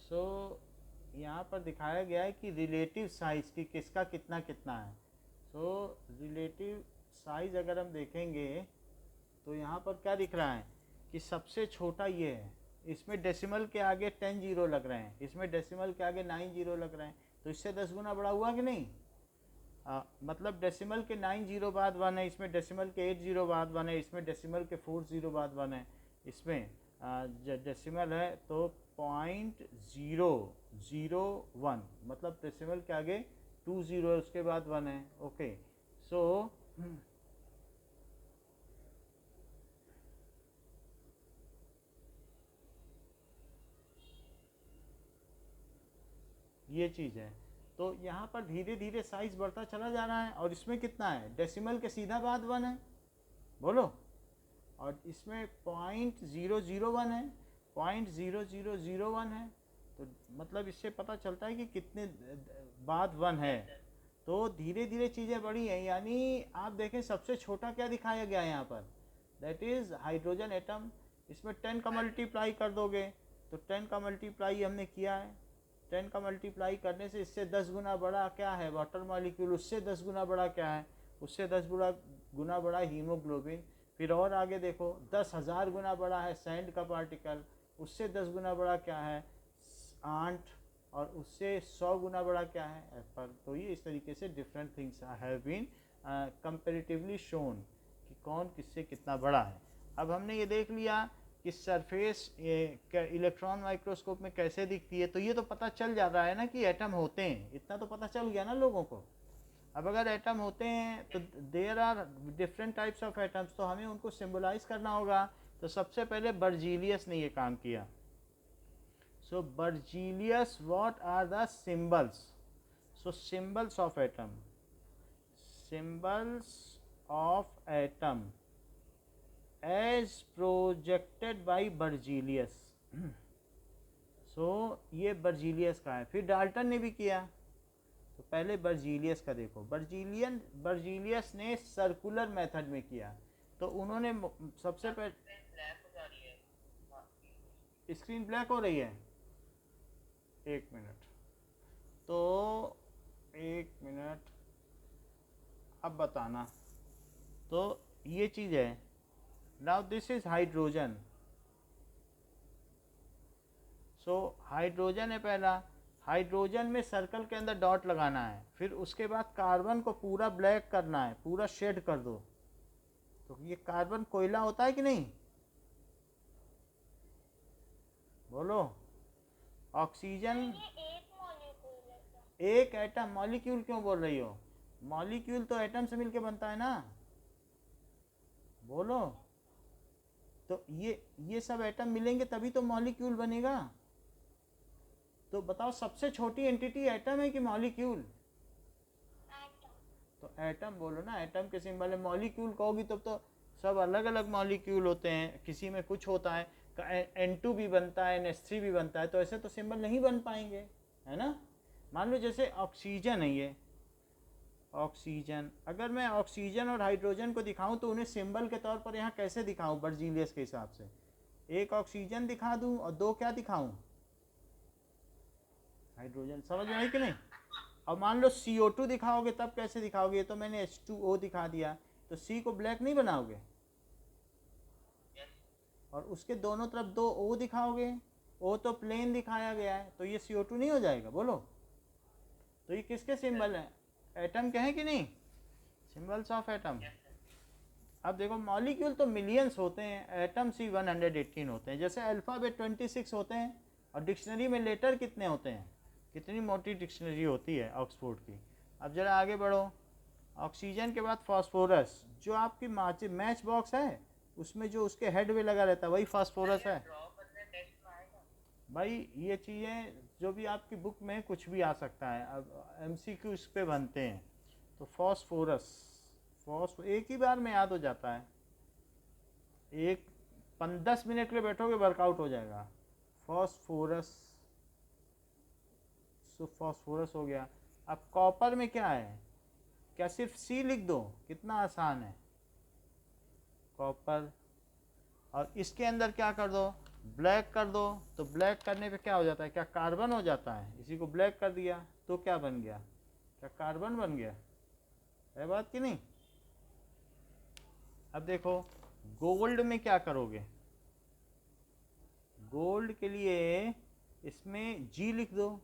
सो यहाँ पर दिखाया गया है कि रिलेटिव साइज़ की किसका कितना कितना है। सो रिलेटिव साइज़ अगर हम देखेंगे तो यहाँ पर क्या दिख रहा है कि सबसे छोटा ये है, इसमें डेसिमल के आगे 10 जीरो लग रहे हैं, इसमें डेसिमल के आगे 9 जीरो लग रहे हैं, तो इससे 10 गुना बड़ा हुआ कि नहीं। मतलब डेसिमल के 9 जीरो बाद 1 है, इसमें डेसिमल के 8 जीरो बाद 1 है, इसमें डेसिमल के 4 जीरो बाद 1 है, इसमें डेसिमल है तो 0.001, मतलब डेसिमल के आगे 2 जीरो है, उसके बाद 1 है। ओके, सो ये चीज़ है। तो यहाँ पर धीरे धीरे साइज बढ़ता चला जा रहा है, और इसमें कितना है, डेसिमल के सीधा बाद 1 है, बोलो, और इसमें 0.001 है, 0.0001 है, तो मतलब इससे पता चलता है कि कितने बाद 1 है। तो धीरे धीरे चीज़ें बढ़ी हैं, यानी आप देखें सबसे छोटा क्या दिखाया गया है यहाँ पर, दैट इज़ हाइड्रोजन एटम। इसमें 10 का मल्टीप्लाई कर दोगे तो 10 का मल्टीप्लाई हमने किया है, 10 का मल्टीप्लाई करने से इससे 10 गुना बड़ा क्या है वाटर मॉलिक्यूल, उससे 10 गुना बड़ा क्या है, उससे 10 गुना बड़ा हीमोग्लोबिन। फिर और आगे देखो 10,000 गुना बड़ा है सैंड का पार्टिकल, उससे 10 गुना बड़ा क्या है आंट, और उससे 100 गुना बड़ा क्या है एप्पल। तो ये इस तरीके से different things have been comparatively shown कि कौन किससे कितना बड़ा है। अब हमने ये देख लिया कि सरफेस इलेक्ट्रॉन माइक्रोस्कोप में कैसे दिखती है, तो ये तो पता चल जा रहा है ना कि एटम होते हैं, इतना तो पता चल गया ना लोगों को। अब अगर एटम होते हैं तो there are different types of atoms, तो हमें उनको सिंबलाइज करना होगा। तो सबसे पहले बर्जीलियस ने ये काम किया। So Berzelius, what are the symbols? So symbols of atom, symbols of atom as projected by Berzelius. So ये बर्जीलियस का है। फिर डाल्टन ने भी किया। तो पहले बर्जीलियस का देखो, बर्जीलियस ने सर्कुलर मेथड में किया। तो उन्होंने सबसे पहले, स्क्रीन ब्लैक हो रही है, एक मिनट, तो एक मिनट, अब बताना। तो ये चीज़ है। Now this is hydrogen. So hydrogen है पहला, हाइड्रोजन में सर्कल के अंदर डॉट लगाना है, फिर उसके बाद कार्बन को पूरा ब्लैक करना है, पूरा शेड कर दो। तो ये कार्बन कोयला होता है कि नहीं, बोलो। ऑक्सीजन एक एटम, मॉलिक्यूल क्यों बोल रही हो, मॉलिक्यूल तो एटम से मिलके बनता है ना, बोलो। तो ये सब एटम मिलेंगे तभी तो मॉलिक्यूल बनेगा। तो बताओ सबसे छोटी एंटिटी एटम है कि मॉलिक्यूल? तो एटम बोलो ना, एटम के सिंबल है। मॉलिक्यूल कहोगी तब तो सब अलग अलग मॉलिक्यूल होते हैं, किसी में कुछ होता है, N2 भी बनता है, NH3 भी बनता है, तो ऐसे तो सिंबल नहीं बन पाएंगे, है ना। मान लो जैसे ऑक्सीजन है, ये ऑक्सीजन, अगर मैं ऑक्सीजन और हाइड्रोजन को दिखाऊं तो उन्हें सिंबल के तौर पर यहाँ कैसे दिखाऊं बर्जीलियस के हिसाब से? एक ऑक्सीजन दिखा दूं और दो क्या दिखाऊं, हाइड्रोजन। समझ में आई कि नहीं? और मान लो CO2 दिखाओगे तब कैसे दिखाओगे? ये तो मैंने H2O दिखा दिया, तो C को ब्लैक नहीं बनाओगे, और उसके दोनों तरफ दो O दिखाओगे, O तो प्लेन दिखाया गया है, तो ये CO2 नहीं हो जाएगा, बोलो। तो ये किसके सिंबल हैं, एटम के हैं कि नहीं, सिंबल्स ऑफ एटम। अब देखो मॉलिक्यूल तो मिलियंस होते हैं, एटम्स ही 118 होते हैं। जैसे अल्फ़ाबेट 26 होते हैं, और डिक्शनरी में लेटर कितने होते हैं, कितनी मोटी डिक्शनरी होती है ऑक्सफोर्ड की। अब जरा आगे बढ़ो, ऑक्सीजन के बाद फास्फोरस, जो आपकी मैच बॉक्स है उसमें जो उसके हेड में लगा रहता है वही फास्फोरस है। भाई ये चीज़ें जो भी आपकी बुक में कुछ भी आ सकता है, अब MCQ इस पे बनते हैं। तो फॉस्फोरस, एक ही बार में याद हो जाता है, एक 10 मिनट के लिए बैठोगे वर्कआउट हो जाएगा। फॉस्फोरस, सो फॉस्फोरस हो गया। अब कॉपर में क्या है, क्या सिर्फ C लिख दो, कितना आसान है, कॉपर। और इसके अंदर क्या कर दो, ब्लैक कर दो तो ब्लैक करने पे क्या हो जाता है, क्या कार्बन हो जाता है? इसी को ब्लैक कर दिया तो क्या बन गया, क्या कार्बन बन गया? है बात कि नहीं? अब देखो गोल्ड में क्या करोगे, गोल्ड के लिए इसमें जी लिख दो,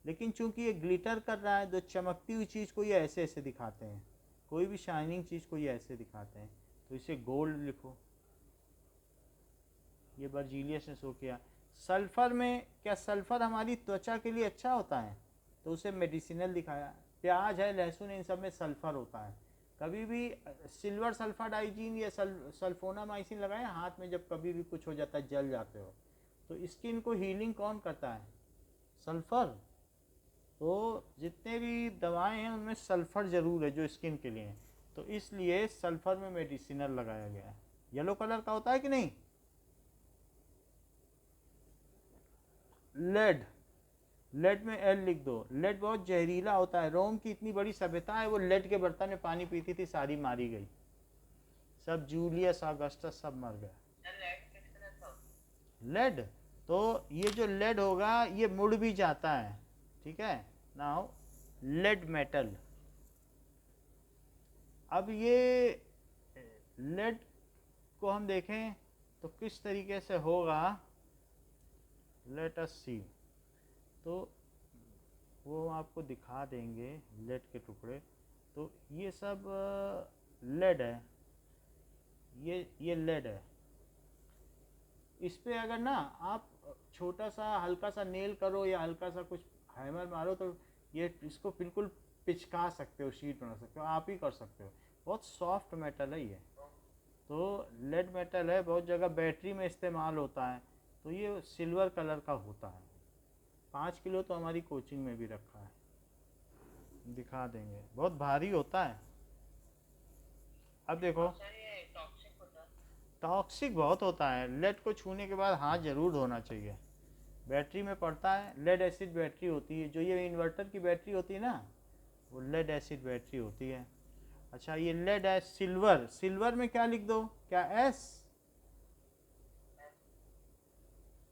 लेकिन चूंकि ये ग्लिटर कर रहा है तो चमकती हुई चीज़ को ये ऐसे ऐसे दिखाते हैं, कोई भी शाइनिंग चीज़ को ये ऐसे दिखाते हैं, तो इसे गोल्ड लिखो। ये बर्जीलियस ने शो किया। सल्फ़र में, क्या सल्फ़र हमारी त्वचा के लिए अच्छा होता है? तो उसे मेडिसिनल दिखाया। प्याज है, लहसुन, इन सब में सल्फ़र होता है। कभी भी सिल्वर सल्फाडाइजीन या सल्फोनामाइसिन लगाए हाथ में, जब कभी भी कुछ हो जाता है, जल जाते हो, तो स्किन को हीलिंग कौन करता है? सल्फ़र। तो जितने भी दवाएं हैं उनमें सल्फ़र ज़रूर है जो स्किन के लिए हैं, तो इसलिए सल्फ़र में मेडिसिनल लगाया गया है। येलो कलर का होता है कि नहीं? लेड, लेड में एल लिख दो। लेड बहुत जहरीला होता है। रोम की इतनी बड़ी सभ्यता है, वो लेड के बर्तन में पानी पीती थी, सारी मारी गई, सब जूलियस ऑगस्टस सब मर गए। लेड, तो ये जो लेड होगा ये मुड़ भी जाता है, ठीक है। Now lead metal. अब ये लेड को हम देखें तो किस तरीके से होगा, लेट अस सी। तो वो आपको दिखा देंगे लेड के टुकड़े। तो ये सब लेड है, ये लेड है। इस पे अगर ना आप छोटा सा हल्का सा नेल करो या हल्का सा कुछ हैमर मारो तो ये इसको बिल्कुल पिचका सकते हो, शीट बना सकते हो, आप ही कर सकते हो। बहुत सॉफ्ट मेटल है ये। तो लेड मेटल है, बहुत जगह बैटरी में इस्तेमाल होता है। तो ये सिल्वर कलर का होता है। 5 किलो तो हमारी कोचिंग में भी रखा है, दिखा देंगे, बहुत भारी होता है। अब देखो टॉक्सिक बहुत होता है। लेड को छूने के बाद हाथ जरूर धोना चाहिए। बैटरी में पड़ता है, लेड एसिड बैटरी होती है, जो ये इन्वर्टर की बैटरी होती है ना, वो लेड एसिड बैटरी होती है। अच्छा ये लेड है। सिल्वर, सिल्वर में क्या लिख दो, क्या एस,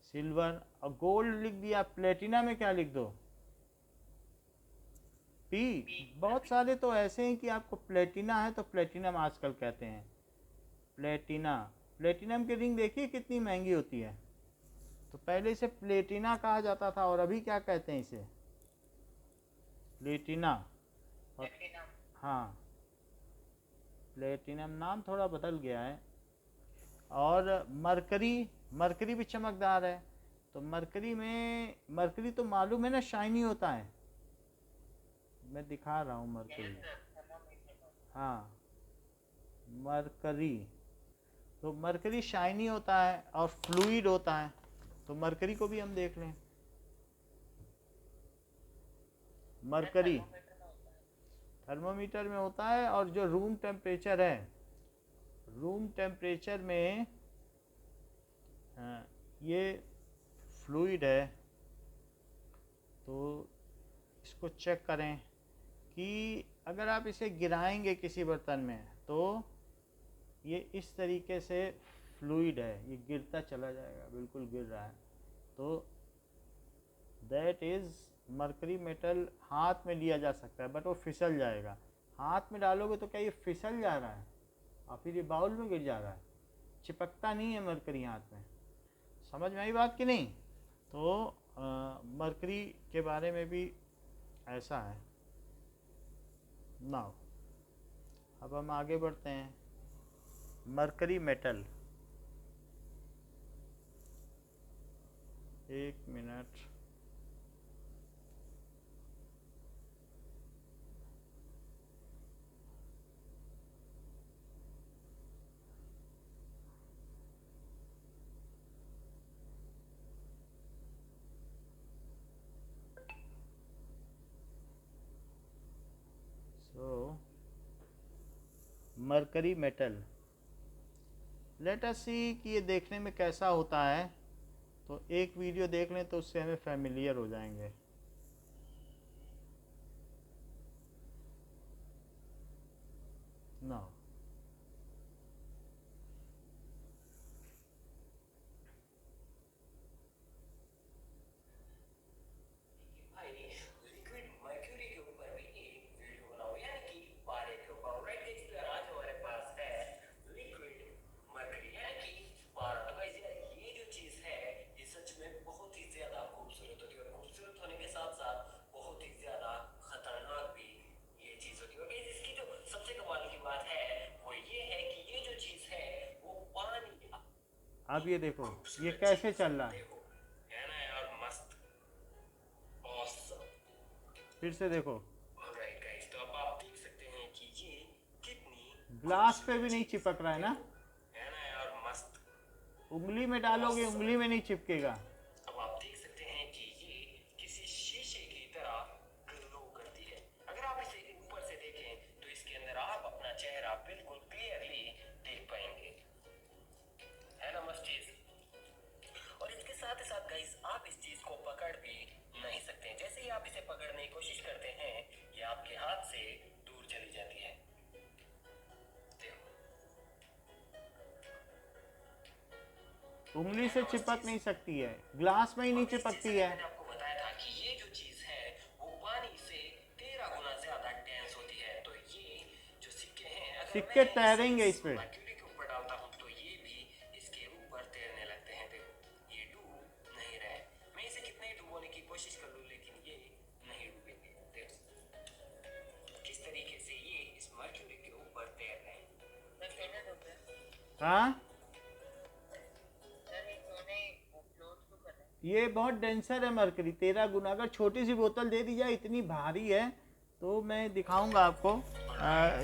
सिल्वर। और गोल्ड लिख दिया। प्लेटिना में क्या लिख दो, पी। बहुत सारे तो ऐसे हैं कि आपको प्लेटिना है तो प्लेटिनम आजकल कहते हैं, प्लेटिना। प्लेटिनम की रिंग देखिए कितनी महंगी होती है। तो पहले इसे प्लेटिना कहा जाता था और अभी क्या कहते हैं इसे, प्लेटिना। और हाँ, प्लेटिनम नाम थोड़ा बदल गया है। और मरकरी, मरकरी भी चमकदार है। तो मरकरी में, मरकरी तो मालूम है ना शाइनी होता है, मैं दिखा रहा हूँ मरकरी। हाँ मरकरी, तो मरकरी शाइनी होता है और फ्लूइड होता है। तो मरकरी को भी हम देख लें। मरकरी थर्मोमीटर में होता है, और जो रूम टेम्परेचर है, रूम टेम्परेचर में ये फ्लूइड है। तो इसको चेक करें कि अगर आप इसे गिराएंगे किसी बर्तन में तो ये इस तरीके से फ्लूइड है, ये गिरता चला जाएगा, बिल्कुल गिर रहा है। तो दैट इज़ मरकरी मेटल। हाथ में लिया जा सकता है बट वो फिसल जाएगा। हाथ में डालोगे तो क्या ये फिसल जा रहा है और फिर ये बाउल में गिर जा रहा है, चिपकता नहीं है मरकरी हाथ में। समझ में आई बात कि नहीं? तो मरकरी के बारे में भी ऐसा है। नाउ अब हम आगे बढ़ते हैं। मरकरी मेटल, एक मिनट। सो mercury metal, late us see कि ये देखने में कैसा होता है। तो एक वीडियो देख लें तो उससे हमें फैमिलियर हो जाएंगे। ना अब ये देखो ये कैसे चल रहा है, है ना यार, मस्त, ऑसम। फिर से देखो, ऑलराइट गाइस, तो अब आप देख सकते हैं कि ये कितनी ग्लास पे भी खूबसूरत नहीं चीज चिपक रहा है ना, देखो, है ना यार, मस्त, उंगली में डालोगे ऑसम। उंगली में नहीं चिपकेगा। अब आप देख सकते हैं कि ये किसी शीशे की तरह ग्लो करती है। अगर आप इसे ऊपर से देखें तो इसके अंदर आप अपना चेहरा बिल्कुल क्लियरली देख पाएंगे, है ना मस्त चीज। और इसके साथ ही साथ गाइस, आप इस चीज को पकड़ भी नहीं सकते। जैसे ही आप इसे पकड़ने की कोशिश करते हैं, ये आपके हाथ से दूर चली जाती है। देखो, उंगली है से ना मस्त चिपक चीज। नहीं सकती है, ग्लास में ही नहीं और इस जैसा चिपकती कि है। मैंने आपको बताया था कि ये जो चीज है वो पानी से 13 गुना ज्यादा डेंस होती है। तो ये जो सिक्के हैं, अगर सिक्के मैं इसे तैरेंगे इस इस पे। मर्क्यूरी के ऊपर डालता हूँ तो ये भी इसके ऊपर तैरने लगते हैं। देखो, ये डूब नहीं रहे। मैं इसे कितने ही डुबोने की कोशिश कर लूँ लेकिन ये नहीं डूबेंगे। देखो किस तरीके से ये इस मर्क्यूरी के ऊपर तैर रहे हैं। हाँ, ये बहुत डेंसर है मरकरी, 13 गुना। अगर छोटी सी बोतल दे दी जाए, इतनी भारी है, तो मैं दिखाऊंगा आपको।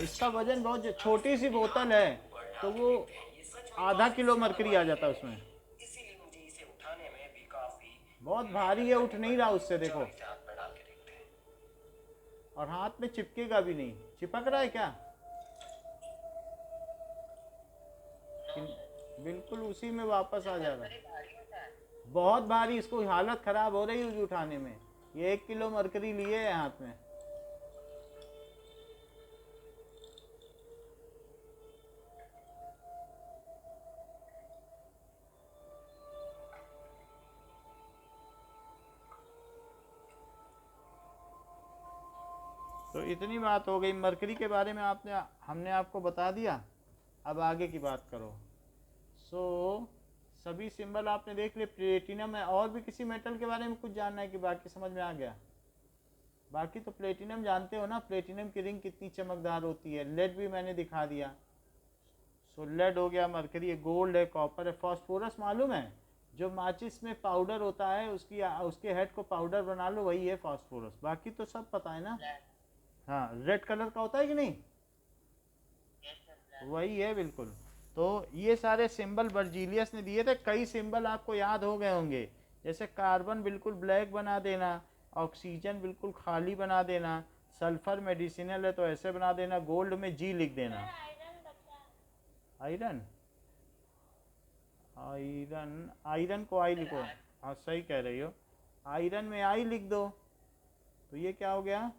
इसका वजन बहुत, छोटी सी बोतल है तो वो आधा किलो मरकरी आ जाता है उसमें। इसीलिए मुझे इसे उठाने में भी काफी बहुत भारी मेहनत है, उठ करनी नहीं पड़ी। रहा उससे, चलो देखो। इसे हाथ में डाल के देखते हैं। और हाथ में चिपकेगा भी नहीं। चिपक रहा है क्या? बिल्कुल उसी में वापस आ जा रहा है। बहुत भारी, इसको हालत खराब हो रही होगी उठाने में। ये 1 किलो मरकरी लिए है हाथ में। तो इतनी बात हो गई मरकरी के बारे में, हमने आपको बता दिया। अब आगे की बात करो। सभी सिंबल आपने देख लिए। प्लेटिनम है, और भी किसी मेटल के बारे में कुछ जानना है कि बाकी समझ में आ गया? बाकी तो प्लेटिनम जानते हो ना, प्लेटिनम की रिंग कितनी चमकदार होती है। लेड भी मैंने दिखा दिया। लेड हो गया, मरकरी है, गोल्ड है, कॉपर है। फॉस्फोरस मालूम है, जो माचिस में पाउडर होता है, उसके हेड को पाउडर बना लो, वही है फॉस्फोरस। बाकी तो सब पता है ना। हाँ, रेड कलर का होता है कि नहीं, वही है बिल्कुल। तो ये सारे सिंबल बर्जीलियस ने दिए थे। कई सिंबल आपको याद हो गए होंगे, जैसे कार्बन बिल्कुल ब्लैक बना देना, ऑक्सीजन बिल्कुल खाली बना देना, सल्फर मेडिसिनल है तो ऐसे बना देना, गोल्ड में जी लिख देना। आयरन, आयरन, आयरन को आई लिखो। हाँ सही कह रही हो, आयरन में आई लिख दो। तो ये क्या हो गया,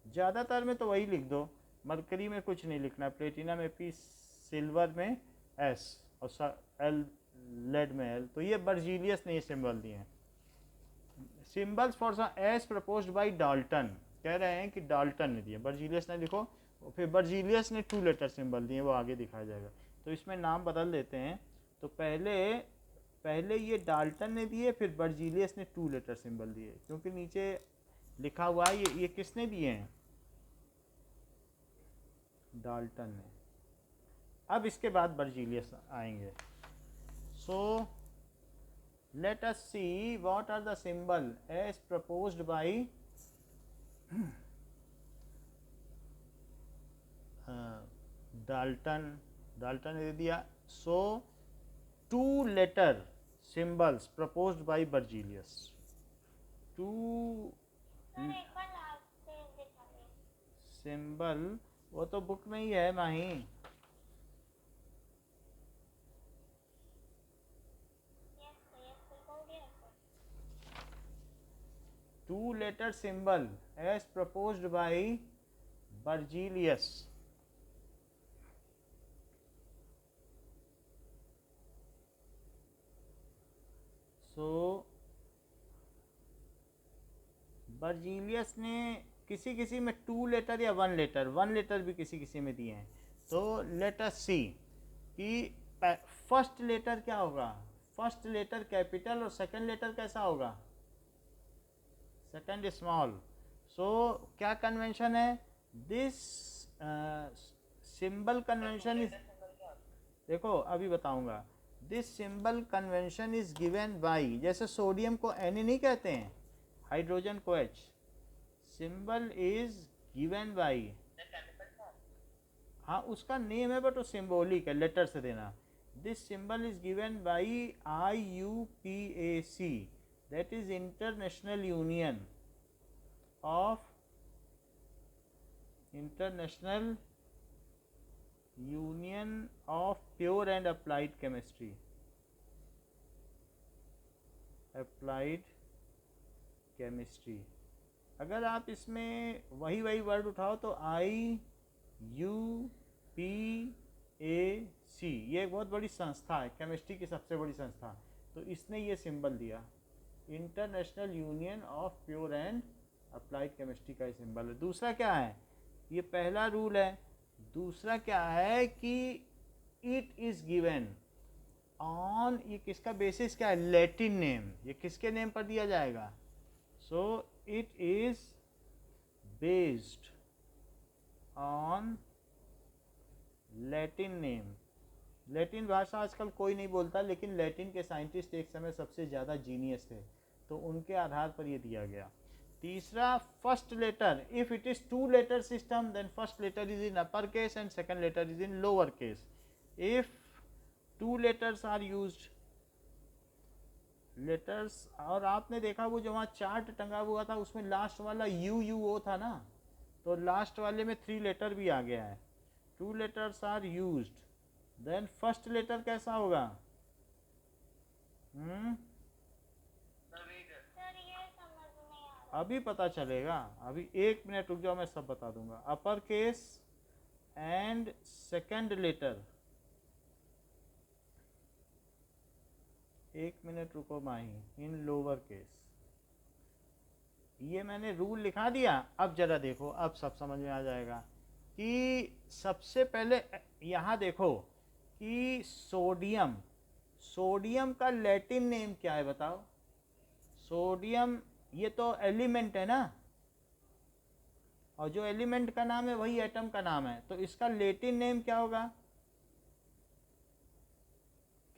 ज़्यादातर में तो वही लिख दो। मरकरी में कुछ नहीं लिखना, प्लेटिनम में पी, सिल्वर में एस, और एल, लेड में एल। तो ये बर्जीलियस ने ये सिंबल दिए हैं। Symbols for S proposed by Dalton, कह रहे हैं कि डाल्टन ने दिए, बर्जीलियस ने लिखो। और फिर बर्जीलियस ने 2 लेटर सिंबल दिए, वो आगे दिखाया जाएगा। तो इसमें नाम बदल देते हैं। तो पहले ये डाल्टन ने दिए, फिर बर्जीलियस ने 2 लेटर सिंबल दिए, क्योंकि नीचे लिखा हुआ है ये किसने दिए हैं, डाल्टन ने। अब इसके बाद बर्जीलियस आएंगे। So let us see what are the symbol as proposed by Dalton. Dalton ने दे दिया। So 2 letter symbols proposed by Berzelius. 2 symbol, वो तो बुक में ही है Mahi. Two letter symbol as proposed by Berzelius. So Berzelius ने किसी किसी में 2 लेटर या 1 लेटर, 1 लेटर भी किसी किसी में दिए हैं। तो लेट अस सी कि फर्स्ट लेटर क्या होगा। फर्स्ट लेटर कैपिटल और सेकंड लेटर कैसा होगा, सेकंड स्मॉल। सो क्या कन्वेंशन है, दिस सिंबल कन्वेंशन इज, देखो अभी बताऊंगा। This symbol convention is given by, जैसे सोडियम को Na नहीं कहते हैं, हाइड्रोजन को H, symbol is given by, हाँ उसका नेम है बट वो सिंबॉलिक है, लेटर से देना। This symbol is given by IUPAC, that is international union of pure and applied chemistry, applied chemistry. अगर आप इसमें वही वर्ड उठाओ तो IUPAC, ये एक बहुत बड़ी संस्था है, केमिस्ट्री की सबसे बड़ी संस्था, तो इसने ये सिंबल दिया, international union of pure and applied chemistry का ये सिंबल है। दूसरा क्या है, ये पहला रूल है। दूसरा क्या है कि इट इज गिवन ऑन, ये किसका बेसिस क्या है, लैटिन नेम, ये किसके नेम पर दिया जाएगा, सो it is based on Latin name. Latin भाषा आजकल कोई नहीं बोलता, लेकिन लैटिन के साइंटिस्ट एक समय सबसे ज़्यादा जीनियस थे, तो उनके आधार पर ये दिया गया। तीसरा, first letter, if it is 2 letter system then first letter is in upper case and second letter is in lower case. If 2 letters are used, letters, और आपने देखा वो जो वहाँ चार्ट टंगा हुआ था उसमें लास्ट वाला UUO था ना, तो लास्ट वाले में 3 लेटर भी आ गया है। 2 letters are used, then first letter कैसा होगा, अभी पता चलेगा, अभी 1 मिनट रुक जाओ, मैं सब बता दूंगा। Upper case and second letter, 1 minute रुको माही, इन लोअर केस। ये मैंने रूल लिखा दिया, अब जरा देखो, अब सब समझ में आ जाएगा कि सबसे पहले यहाँ देखो कि सोडियम, सोडियम का लैटिन नेम क्या है बताओ, सोडियम ये तो एलिमेंट है ना, और जो एलिमेंट का नाम है वही एटम का नाम है, तो इसका लैटिन नेम क्या होगा,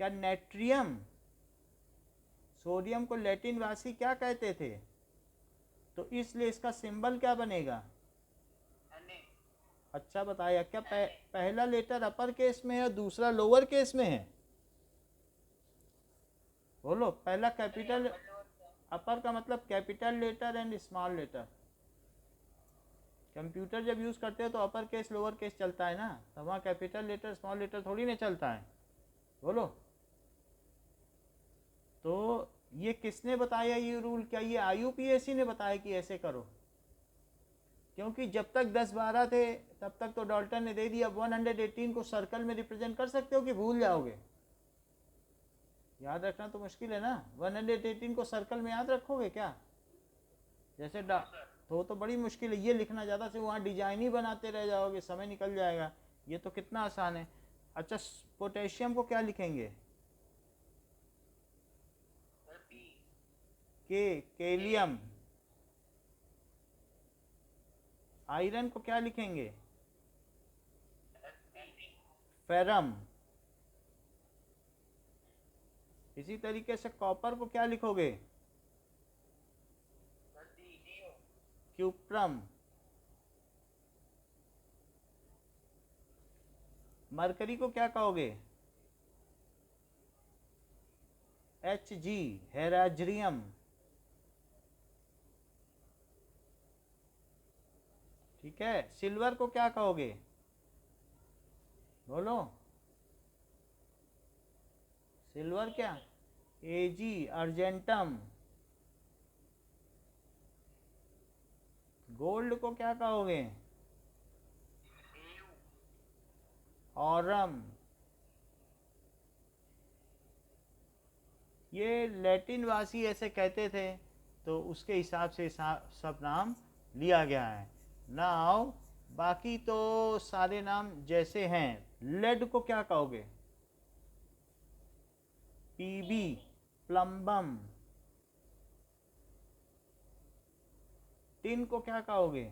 क्या नेट्रियम, सोडियम को लैटिन वासी क्या कहते थे, तो इसलिए इसका सिंबल क्या बनेगा, अच्छा बताया, क्या पहला लेटर अपर केस में है और दूसरा लोअर केस में है, बोलो। पहला कैपिटल, अपर का मतलब capital letter and small letter. Computer जब यूज़ करते हो तो अपर केस लोअर केस चलता है ना, तो वहाँ कैपिटल लेटर स्मॉल लेटर थोड़ी नहीं चलता है, बोलो। तो ये किसने बताया ये रूल, क्या ये IUPAC ने बताया कि ऐसे करो, क्योंकि जब तक 10-12 थे तब तक तो डाल्टन ने दे दिया। 118 को सर्कल में रिप्रेजेंट कर सकते हो कि भूल जाओगे, याद रखना तो मुश्किल है ना, 118 को सर्कल में याद रखोगे क्या, जैसे तो बड़ी मुश्किल है, ये लिखना ज़्यादा से वहाँ डिजाइन ही बनाते रह जाओगे, समय निकल जाएगा, ये तो कितना आसान है। अच्छा, पोटेशियम को क्या लिखेंगे, केलियम। आयरन को क्या लिखेंगे, फेरम। इसी तरीके से कॉपर को क्या लिखोगे, क्यूप्रम। मरकरी को क्या कहोगे, Hg, हेराज्रियम, ठीक है। सिल्वर को क्या कहोगे, बोलो, सिल्वर क्या, Ag, अर्जेंटम। गोल्ड को क्या कहोगे, ऑरम। ये लैटिन वासी ऐसे कहते थे, तो उसके हिसाब से सब नाम लिया गया है। नाउ बाकी तो सारे नाम जैसे हैं। लेड को क्या कहोगे, Pb, प्लम्बम। टिन को क्या कहोगे,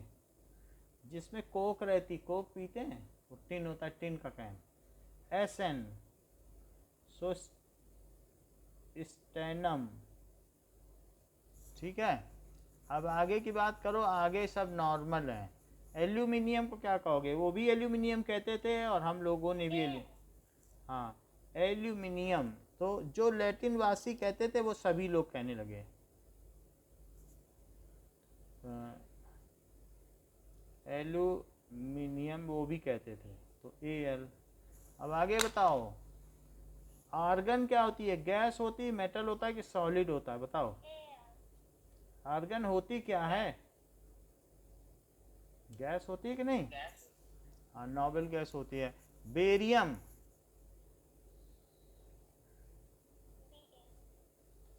जिसमें कोक रहती, कोक पीते हैं वो टिन होता है, टिन का कैन, Sn। So stannum. ठीक है, अब आगे की बात करो, आगे सब नॉर्मल है। एल्यूमिनियम को क्या कहोगे? वो भी एल्यूमिनियम कहते थे और हम लोगों ने भी हाँ एल्यूमिनियम, तो जो लैटिन वासी कहते थे वो सभी लोग कहने लगे। एल्यूमिनियम वो भी कहते थे, तो एल। अब आगे बताओ, आर्गन क्या होती है? गैस होती है, मेटल होता है कि सॉलिड होता है? बताओ, आर्गन होती क्या है? गैस होती है कि नहीं? हाँ, नोबल गैस होती है। बेरियम,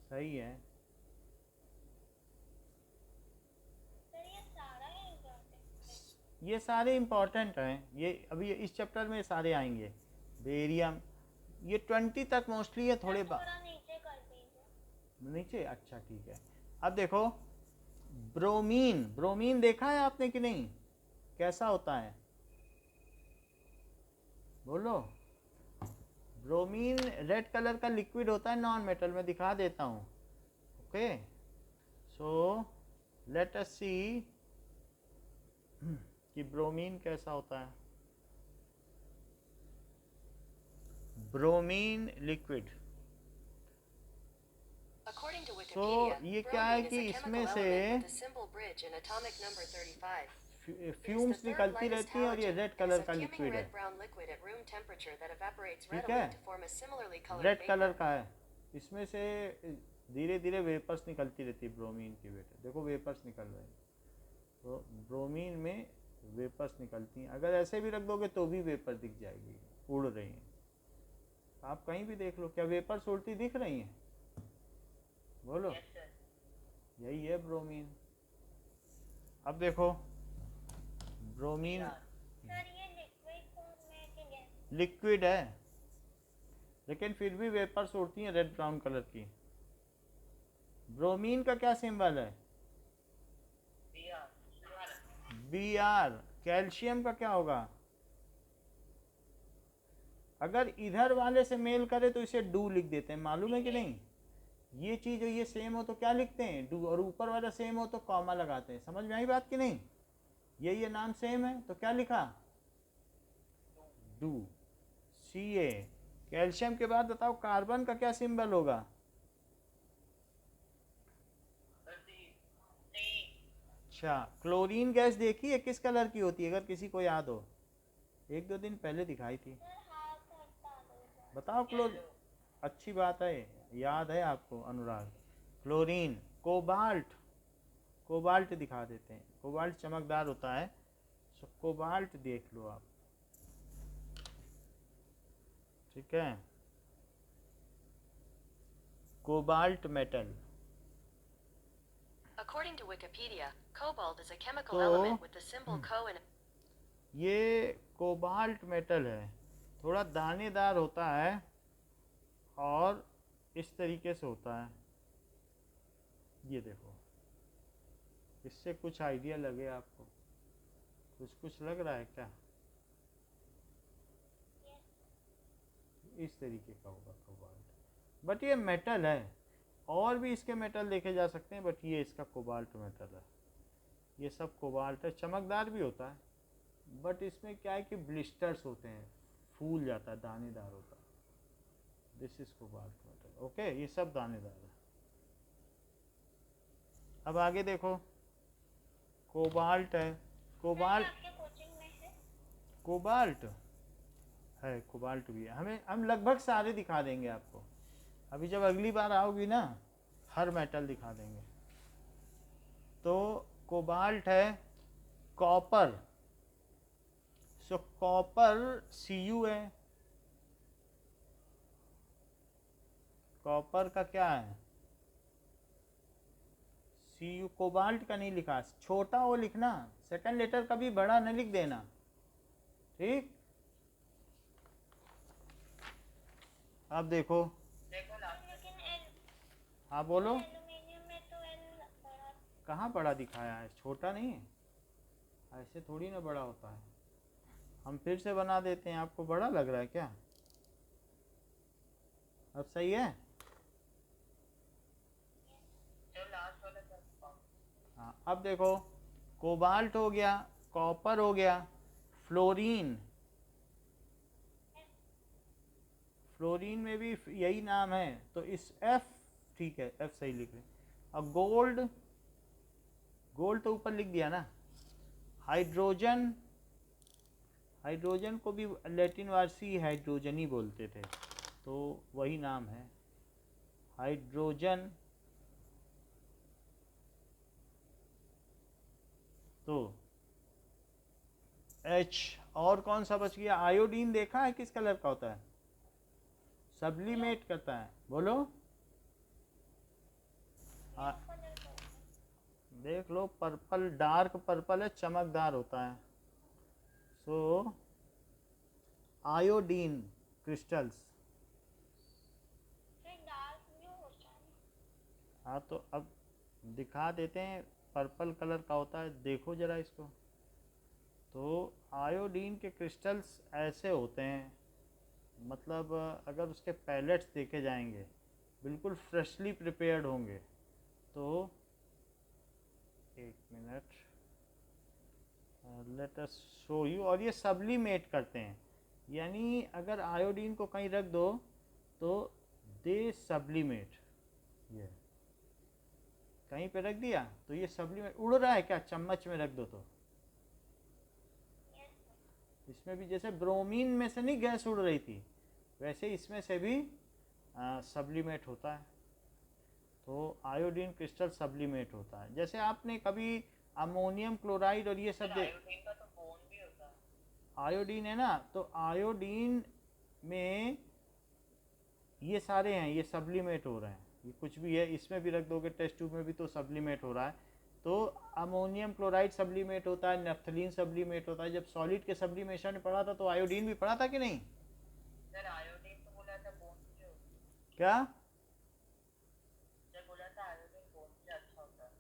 सही है। ये सारे इंपॉर्टेंट हैं, ये अभी इस चैप्टर में सारे आएंगे। बेरियम, ये 20 तक मोस्टली है, थोड़े नीचे। अच्छा ठीक है। अब देखो ब्रोमीन, ब्रोमीन देखा है आपने कि नहीं? कैसा होता है बोलो? ब्रोमीन रेड कलर का लिक्विड होता है नॉन मेटल में, दिखा देता हूँ। ओके, सो लेट अस सी कि ब्रोमीन कैसा होता है। ब्रोमीन लिक्विड, तो ये क्या है कि इसमें से फ्यूम्स निकलती रहती हैं और ये रेड कलर का लिक्विड है। ठीक है, रेड कलर का है, इसमें से धीरे धीरे वेपर्स निकलती रहती है ब्रोमीन की। बेटे देखो वेपर्स निकल रहे हैं, तो ब्रोमीन में वेपर्स निकलती हैं। अगर ऐसे भी रख दोगे तो भी वेपर दिख जाएगी, उड़ रही हैं। आप कहीं भी देख लो, क्या वेपर्स उड़ती दिख रही हैं? बोलो, यही है ब्रोमीन। अब देखो ब्रोमीन लिक्विड है, लेकिन फिर भी वेपर्स उड़ती हैं रेड ब्राउन कलर की। ब्रोमीन का क्या सिंबल है? Br। कैल्शियम का क्या होगा? अगर इधर वाले से मेल करे तो इसे डू लिख देते हैं, मालूम है कि नहीं? ये चीज ये सेम हो तो क्या लिखते हैं? डू, और ऊपर वाला सेम हो तो कॉमा लगाते हैं। समझ में आई बात कि नहीं? ये नाम सेम है तो क्या लिखा? Do, Ca। कैल्शियम के बाद बताओ कार्बन का क्या सिंबल होगा? अच्छा, क्लोरीन गैस देखी है किस कलर की होती है? अगर किसी को याद हो, 1-2 दिन पहले दिखाई थी। बताओ अच्छी बात है, याद है आपको अनुराग। क्लोरीन, कोबाल्ट, कोबाल्ट दिखा देते हैं। कोबाल्ट चमकदार होता है, सो कोबाल्ट देख लो आप। ठीक है, cobalt metal. According to Wikipedia, cobalt is a chemical element with the symbol Co and ये कोबाल्ट मेटल है, थोड़ा दानेदार होता है और इस तरीके से होता है। ये देखो, इससे कुछ आइडिया लगे आपको? कुछ लग रहा है क्या? इस तरीके का होगा कोबाल्ट, बट ये मेटल है। और भी इसके मेटल देखे जा सकते हैं, बट ये इसका कोबाल्ट मेटल है। ये सब कोबाल्ट है, चमकदार भी होता है, बट इसमें क्या है कि ब्लिस्टर्स होते हैं, फूल जाता है, दानेदार होता है। This is cobalt metal. Okay, ये सब दानेदार है। अब आगे देखो, कोबाल्ट है, कोबाल्ट है, कोबाल्ट भी है। हम लगभग सारे दिखा देंगे आपको। अभी जब अगली बार आओगी ना, हर मेटल दिखा देंगे। तो कोबाल्ट है, कॉपर, सो कॉपर Cu है। कॉपर का क्या है? Cu। कोबाल्ट का नहीं लिखा, छोटा वो लिखना, सेकंड लेटर कभी बड़ा नहीं लिख देना, ठीक? अब देखो, हाँ बोलो। कहाँ बड़ा दिखाया है? छोटा नहीं है, ऐसे थोड़ी ना बड़ा होता है। हम फिर से बना देते हैं, आपको बड़ा लग रहा है क्या? अब सही है? अब देखो, कोबाल्ट हो गया, कॉपर हो गया, फ्लोरीन, फ्लोरीन में भी यही नाम है, तो इस एफ, ठीक है एफ सही लिख रहे। और गोल्ड, गोल्ड तो ऊपर लिख दिया ना। हाइड्रोजन, हाइड्रोजन को भी लैटिन वार्सी हाइड्रोजन ही बोलते थे, तो वही नाम है हाइड्रोजन। तो H, और कौन सा बच गया? आयोडीन देखा है किस कलर का होता है? सब्लिमेट करता है, बोलो। आ, देख लो, पर्पल, डार्क पर्पल है, चमकदार होता है। सो आयोडीन क्रिस्टल्स। हाँ तो अब दिखा देते हैं, पर्पल कलर का होता है, देखो जरा इसको। तो आयोडीन के क्रिस्टल्स ऐसे होते हैं, मतलब अगर उसके पैलेट्स देखे जाएंगे बिल्कुल फ्रेशली प्रिपेयर्ड होंगे। तो एक minute, let us show you. और ये सब्लिमेट करते हैं, यानी अगर आयोडीन को कहीं रख दो तो दे सब्लिमेट। ये कहीं पे रख दिया तो ये सब्लिमेट, उड़ रहा है क्या? चम्मच में रख दो तो इसमें भी जैसे ब्रोमीन में से नहीं गैस उड़ रही थी, वैसे इसमें से भी सब्लिमेट होता है। तो आयोडीन क्रिस्टल सब्लिमेट होता है। जैसे आपने कभी अमोनियम क्लोराइड और ये सब आयोडीन का तो बोन भी होता है। आयोडीन है ना, तो आयोडीन में ये सारे हैं, ये सब्लिमेट हो रहे हैं। ये कुछ भी है, इसमें भी रख दोगे टेस्ट ट्यूब में भी तो सब्लिमेट हो रहा है। तो अमोनियम क्लोराइड सब्लिमेट होता है, नेफ्थलीन सब्लिमेट होता है। जब सॉलिड के सब्लिमेशन में पढ़ा था तो आयोडीन भी पढ़ा था कि नहीं? सर आयोडीन तो बोला था बोन भी होता है। क्या सर बोला था आयोडीन बोन से अच्छा होता है।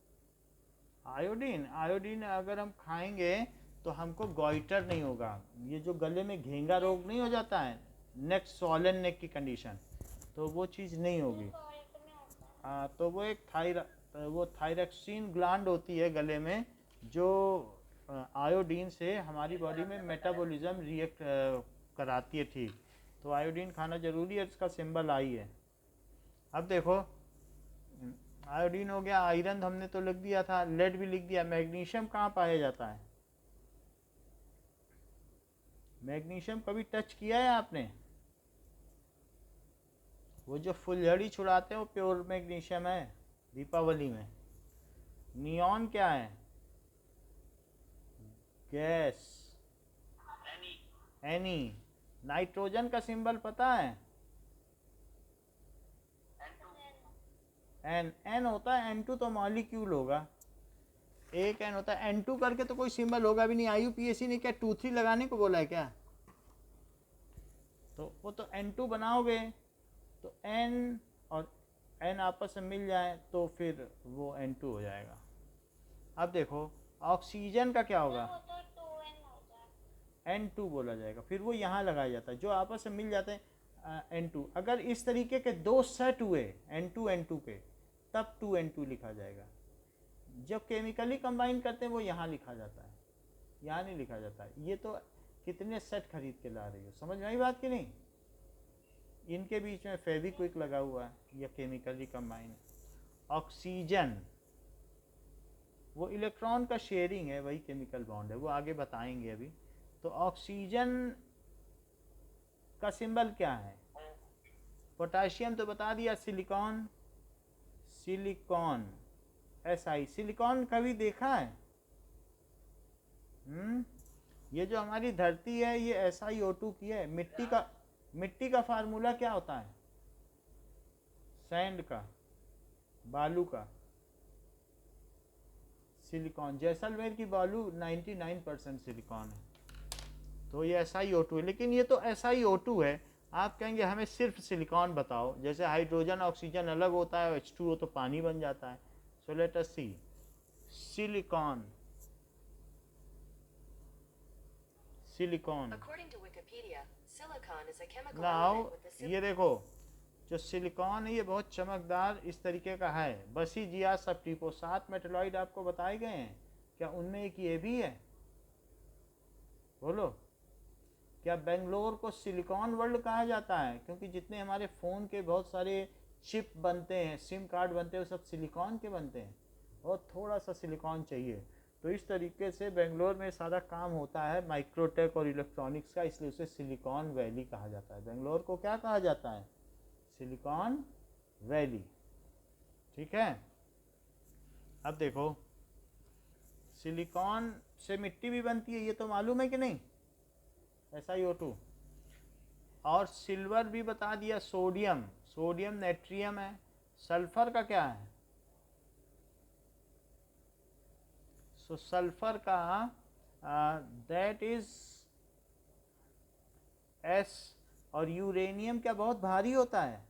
आयोडीन, आयोडीन अगर हम खाएंगे तो हमको गॉइटर नहीं होगा। ये जो गले में घेंगा रोग नहीं हो जाता है, नेक स्वॉलन नेक की कंडीशन, तो वो चीज़ नहीं होगी। तो वो एक थायरॉक्सिन ग्लैंड होती है गले में, जो आयोडीन से हमारी बॉडी में मेटाबॉलिज्म रिएक्ट कराती है। ठीक, तो आयोडीन खाना जरूरी है, इसका सिंबल आई है। अब देखो, आयोडीन हो गया, आयरन हमने तो लिख दिया था, लेड भी लिख दिया। मैग्नीशियम कहाँ पाया जाता है? मैग्नीशियम कभी टच किया है आपने? वो जो फुलझड़ी छुड़ाते हैं वो प्योर मैग्नीशियम है, दीपावली में। नियॉन क्या है? Gas, any. नाइट्रोजन का सिंबल पता है? एन, एन होता है। N2 तो मॉलिक्यूल होगा, एक एन होता है। N2 करके तो कोई सिंबल होगा भी नहीं। IUPAC ने क्या 2-3 लगाने को बोला है क्या? तो वो तो N2 बनाओगे तो N और N आपस में मिल जाए तो फिर वो N2 हो जाएगा। अब देखो, ऑक्सीजन का क्या होगा? N2 बोला जाएगा, फिर वो यहाँ लगाया जाता है। जो आपस में मिल जाते हैं N2। अगर इस तरीके के दो सेट हुए N2 N2 के, तब 2N2 लिखा जाएगा। जब केमिकली कंबाइन करते हैं वो यहाँ लिखा जाता है, यहाँ नहीं लिखा जाता है। ये तो कितने सेट खरीद के ला रही हो, समझ में आई बात कि नहीं? इनके बीच में फेविक्विक लगा हुआ है, या केमिकली कंबाइन। ऑक्सीजन वो इलेक्ट्रॉन का शेयरिंग है, वही केमिकल बॉन्ड है, वो आगे बताएंगे अभी। तो ऑक्सीजन का सिंबल क्या है? पोटाशियम तो बता दिया, सिलिकॉन, सिलिकॉन SI। सिलिकॉन कभी देखा है? ये जो हमारी धरती है ये SiO2 की है। मिट्टी का फार्मूला क्या होता है? सैंड का, बालू का, सिलिकॉन। जैसलमेर की बालू 99% सिलिकॉन है, तो ये SiO2 है। लेकिन ये तो SiO2 है, आप कहेंगे हमें सिर्फ सिलिकॉन बताओ। जैसे हाइड्रोजन ऑक्सीजन अलग होता है, H2O तो पानी बन जाता है। So let us see, silicon, silicon. According to Wikipedia, silicon is a chemical now element with the ये देखो, जो सिलिकॉन है ये बहुत चमकदार इस तरीके का है। बसीजिया सबटिपो 7 मेटलॉइड आपको बताए गए हैं, क्या उनमें एक ये भी है? बोलो, क्या बेंगलोर को सिलिकॉन वर्ल्ड कहा जाता है? क्योंकि जितने हमारे फ़ोन के बहुत सारे चिप बनते हैं, सिम कार्ड बनते हैं, वो सब सिलिकॉन के बनते हैं और थोड़ा सा सिलिकॉन चाहिए। तो इस तरीके से बेंगलोर में सारा काम होता है माइक्रोटेक और इलेक्ट्रॉनिक्स का, इसलिए उसे सिलिकॉन वैली कहा जाता है। बेंगलोर को क्या कहा जाता है? Silicon valley. ठीक है, अब देखो सिलिकॉन से मिट्टी भी बनती है, ये तो मालूम है कि नहीं? SiO2। और सिल्वर भी बता दिया, सोडियम, सोडियम नेट्रियम है। सल्फर का क्या है? सो सल्फर का दैट इज S। और यूरेनियम क्या बहुत भारी होता है?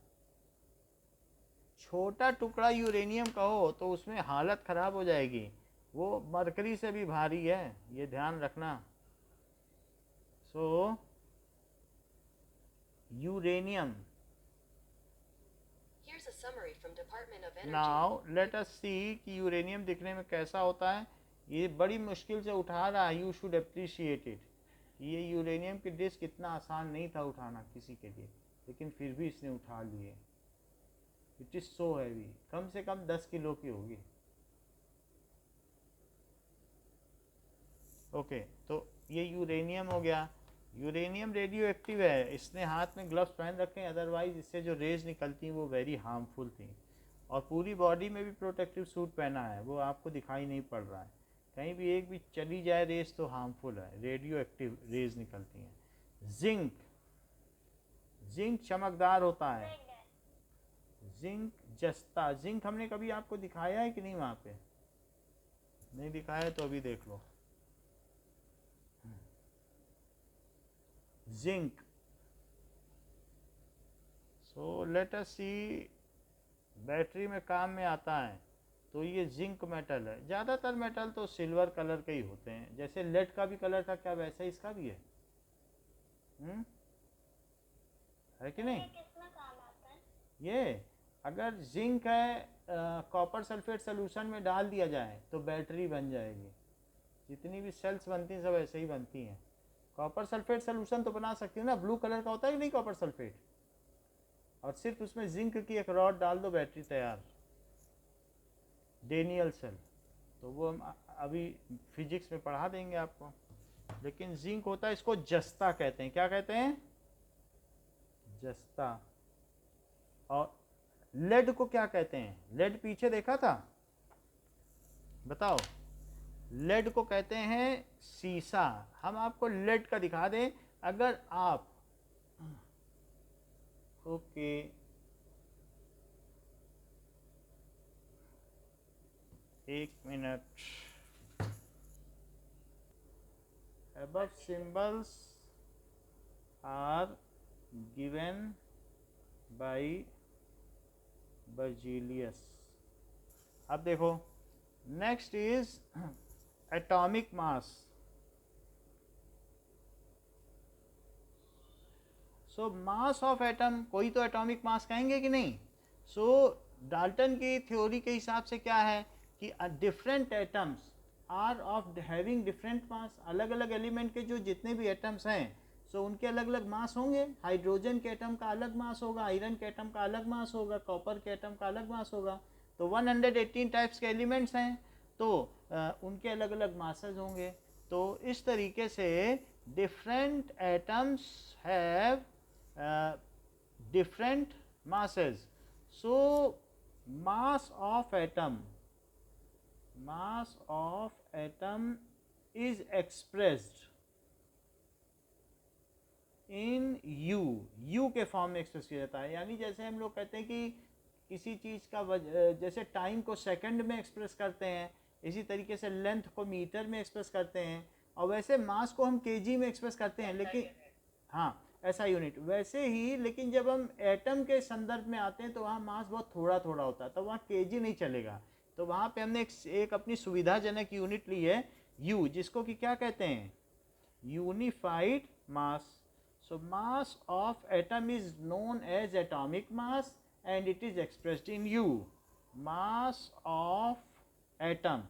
छोटा टुकड़ा यूरेनियम का हो तो उसमें हालत ख़राब हो जाएगी, वो मरकरी से भी भारी है, ये ध्यान रखना। So uranium. Here's a summary from Department of Energy. Now let us see कि यूरेनियम दिखने में कैसा होता है। ये बड़ी मुश्किल से उठा रहा है, यू शुड अप्रिशिएट इट। ये यूरेनियम की डिस्क इतना आसान नहीं था उठाना किसी के लिए, लेकिन फिर भी इसने उठा लिए। इट इज़ सो हैवी, कम से कम 10 किलो की होगी। ओके, तो ये यूरेनियम हो गया। यूरेनियम रेडियो एक्टिव है, इसने हाथ में ग्लव्स पहन रखे हैं, अदरवाइज इससे जो रेज निकलती हैं वो वेरी हार्मफुल थी। और पूरी बॉडी में भी प्रोटेक्टिव सूट पहना है, वो आपको दिखाई नहीं पड़ रहा है। कहीं भी एक भी चली जाए रेज तो हार्मफुल है, रेडियो एक्टिव रेज निकलती हैं। जिंक, जिंक चमकदार होता है। जिंक जस्ता, जिंक हमने कभी आपको दिखाया है कि नहीं? वहाँ पे नहीं दिखाया है तो अभी देख लो। जिंक, सो लेट अस सी, बैटरी में काम में आता है तो ये जिंक मेटल है। ज़्यादातर मेटल तो सिल्वर कलर के ही होते हैं, जैसे लेड का भी कलर था क्या वैसा ही इसका भी है। है कि नहीं? किसमें काम आता है? ये अगर जिंक है, कॉपर सल्फेट सोल्यूशन में डाल दिया जाए तो बैटरी बन जाएगी। जितनी भी सेल्स बनती हैं सब ऐसे ही बनती हैं। कॉपर सल्फेट सोल्यूशन तो बना सकती हो ना, ब्लू कलर का होता है कि नहीं कॉपर सल्फेट, और सिर्फ उसमें जिंक की एक रॉड डाल दो, बैटरी तैयार। डेनियल सेल, तो वो हम अभी फिजिक्स में पढ़ा देंगे आपको। लेकिन जिंक होता है, इसको जस्ता कहते हैं। क्या कहते हैं? जस्ता। और लेड को क्या कहते हैं? लेड पीछे देखा था, बताओ। लेड को कहते हैं सीसा। हम आपको लेड का दिखा दें, अगर आप ओके एक minute, above symbols are given by Berzelius। अब देखो, next is atomic mass. So mass of atom, कोई तो एटॉमिक मास कहेंगे कि नहीं? सो डाल्टन की थ्योरी के हिसाब से क्या है कि different atoms are of having different mass. अलग अलग एलिमेंट के जो जितने भी एटम्स हैं, सो उनके अलग अलग मास होंगे। हाइड्रोजन के एटम का अलग मास होगा, आयरन के एटम का अलग मास होगा, कॉपर के एटम का अलग मास होगा। तो 118 टाइप्स के एलिमेंट्स हैं, तो उनके अलग अलग मासेस होंगे। तो इस तरीके से different atoms have different masses. So mass of atom is expressed in U के फॉर्म में एक्सप्रेस किया जाता है। यानी जैसे हम लोग कहते हैं कि किसी चीज़ का जैसे टाइम को सेकंड में एक्सप्रेस करते हैं, इसी तरीके से लेंथ को मीटर में एक्सप्रेस करते हैं, और वैसे मास को हम केजी में एक्सप्रेस करते हैं। लेकिन हाँ, ऐसा यूनिट वैसे ही, लेकिन जब हम एटम के संदर्भ में आते हैं तो वहाँ मास बहुत थोड़ा थोड़ा होता है, तो वहाँ केजी नहीं चलेगा। तो वहाँ पे हमने एक अपनी सुविधाजनक यूनिट ली है यू, जिसको कि क्या कहते हैं? Unified mass. So mass of atom is known as atomic mass and it is expressed in U. Mass of atom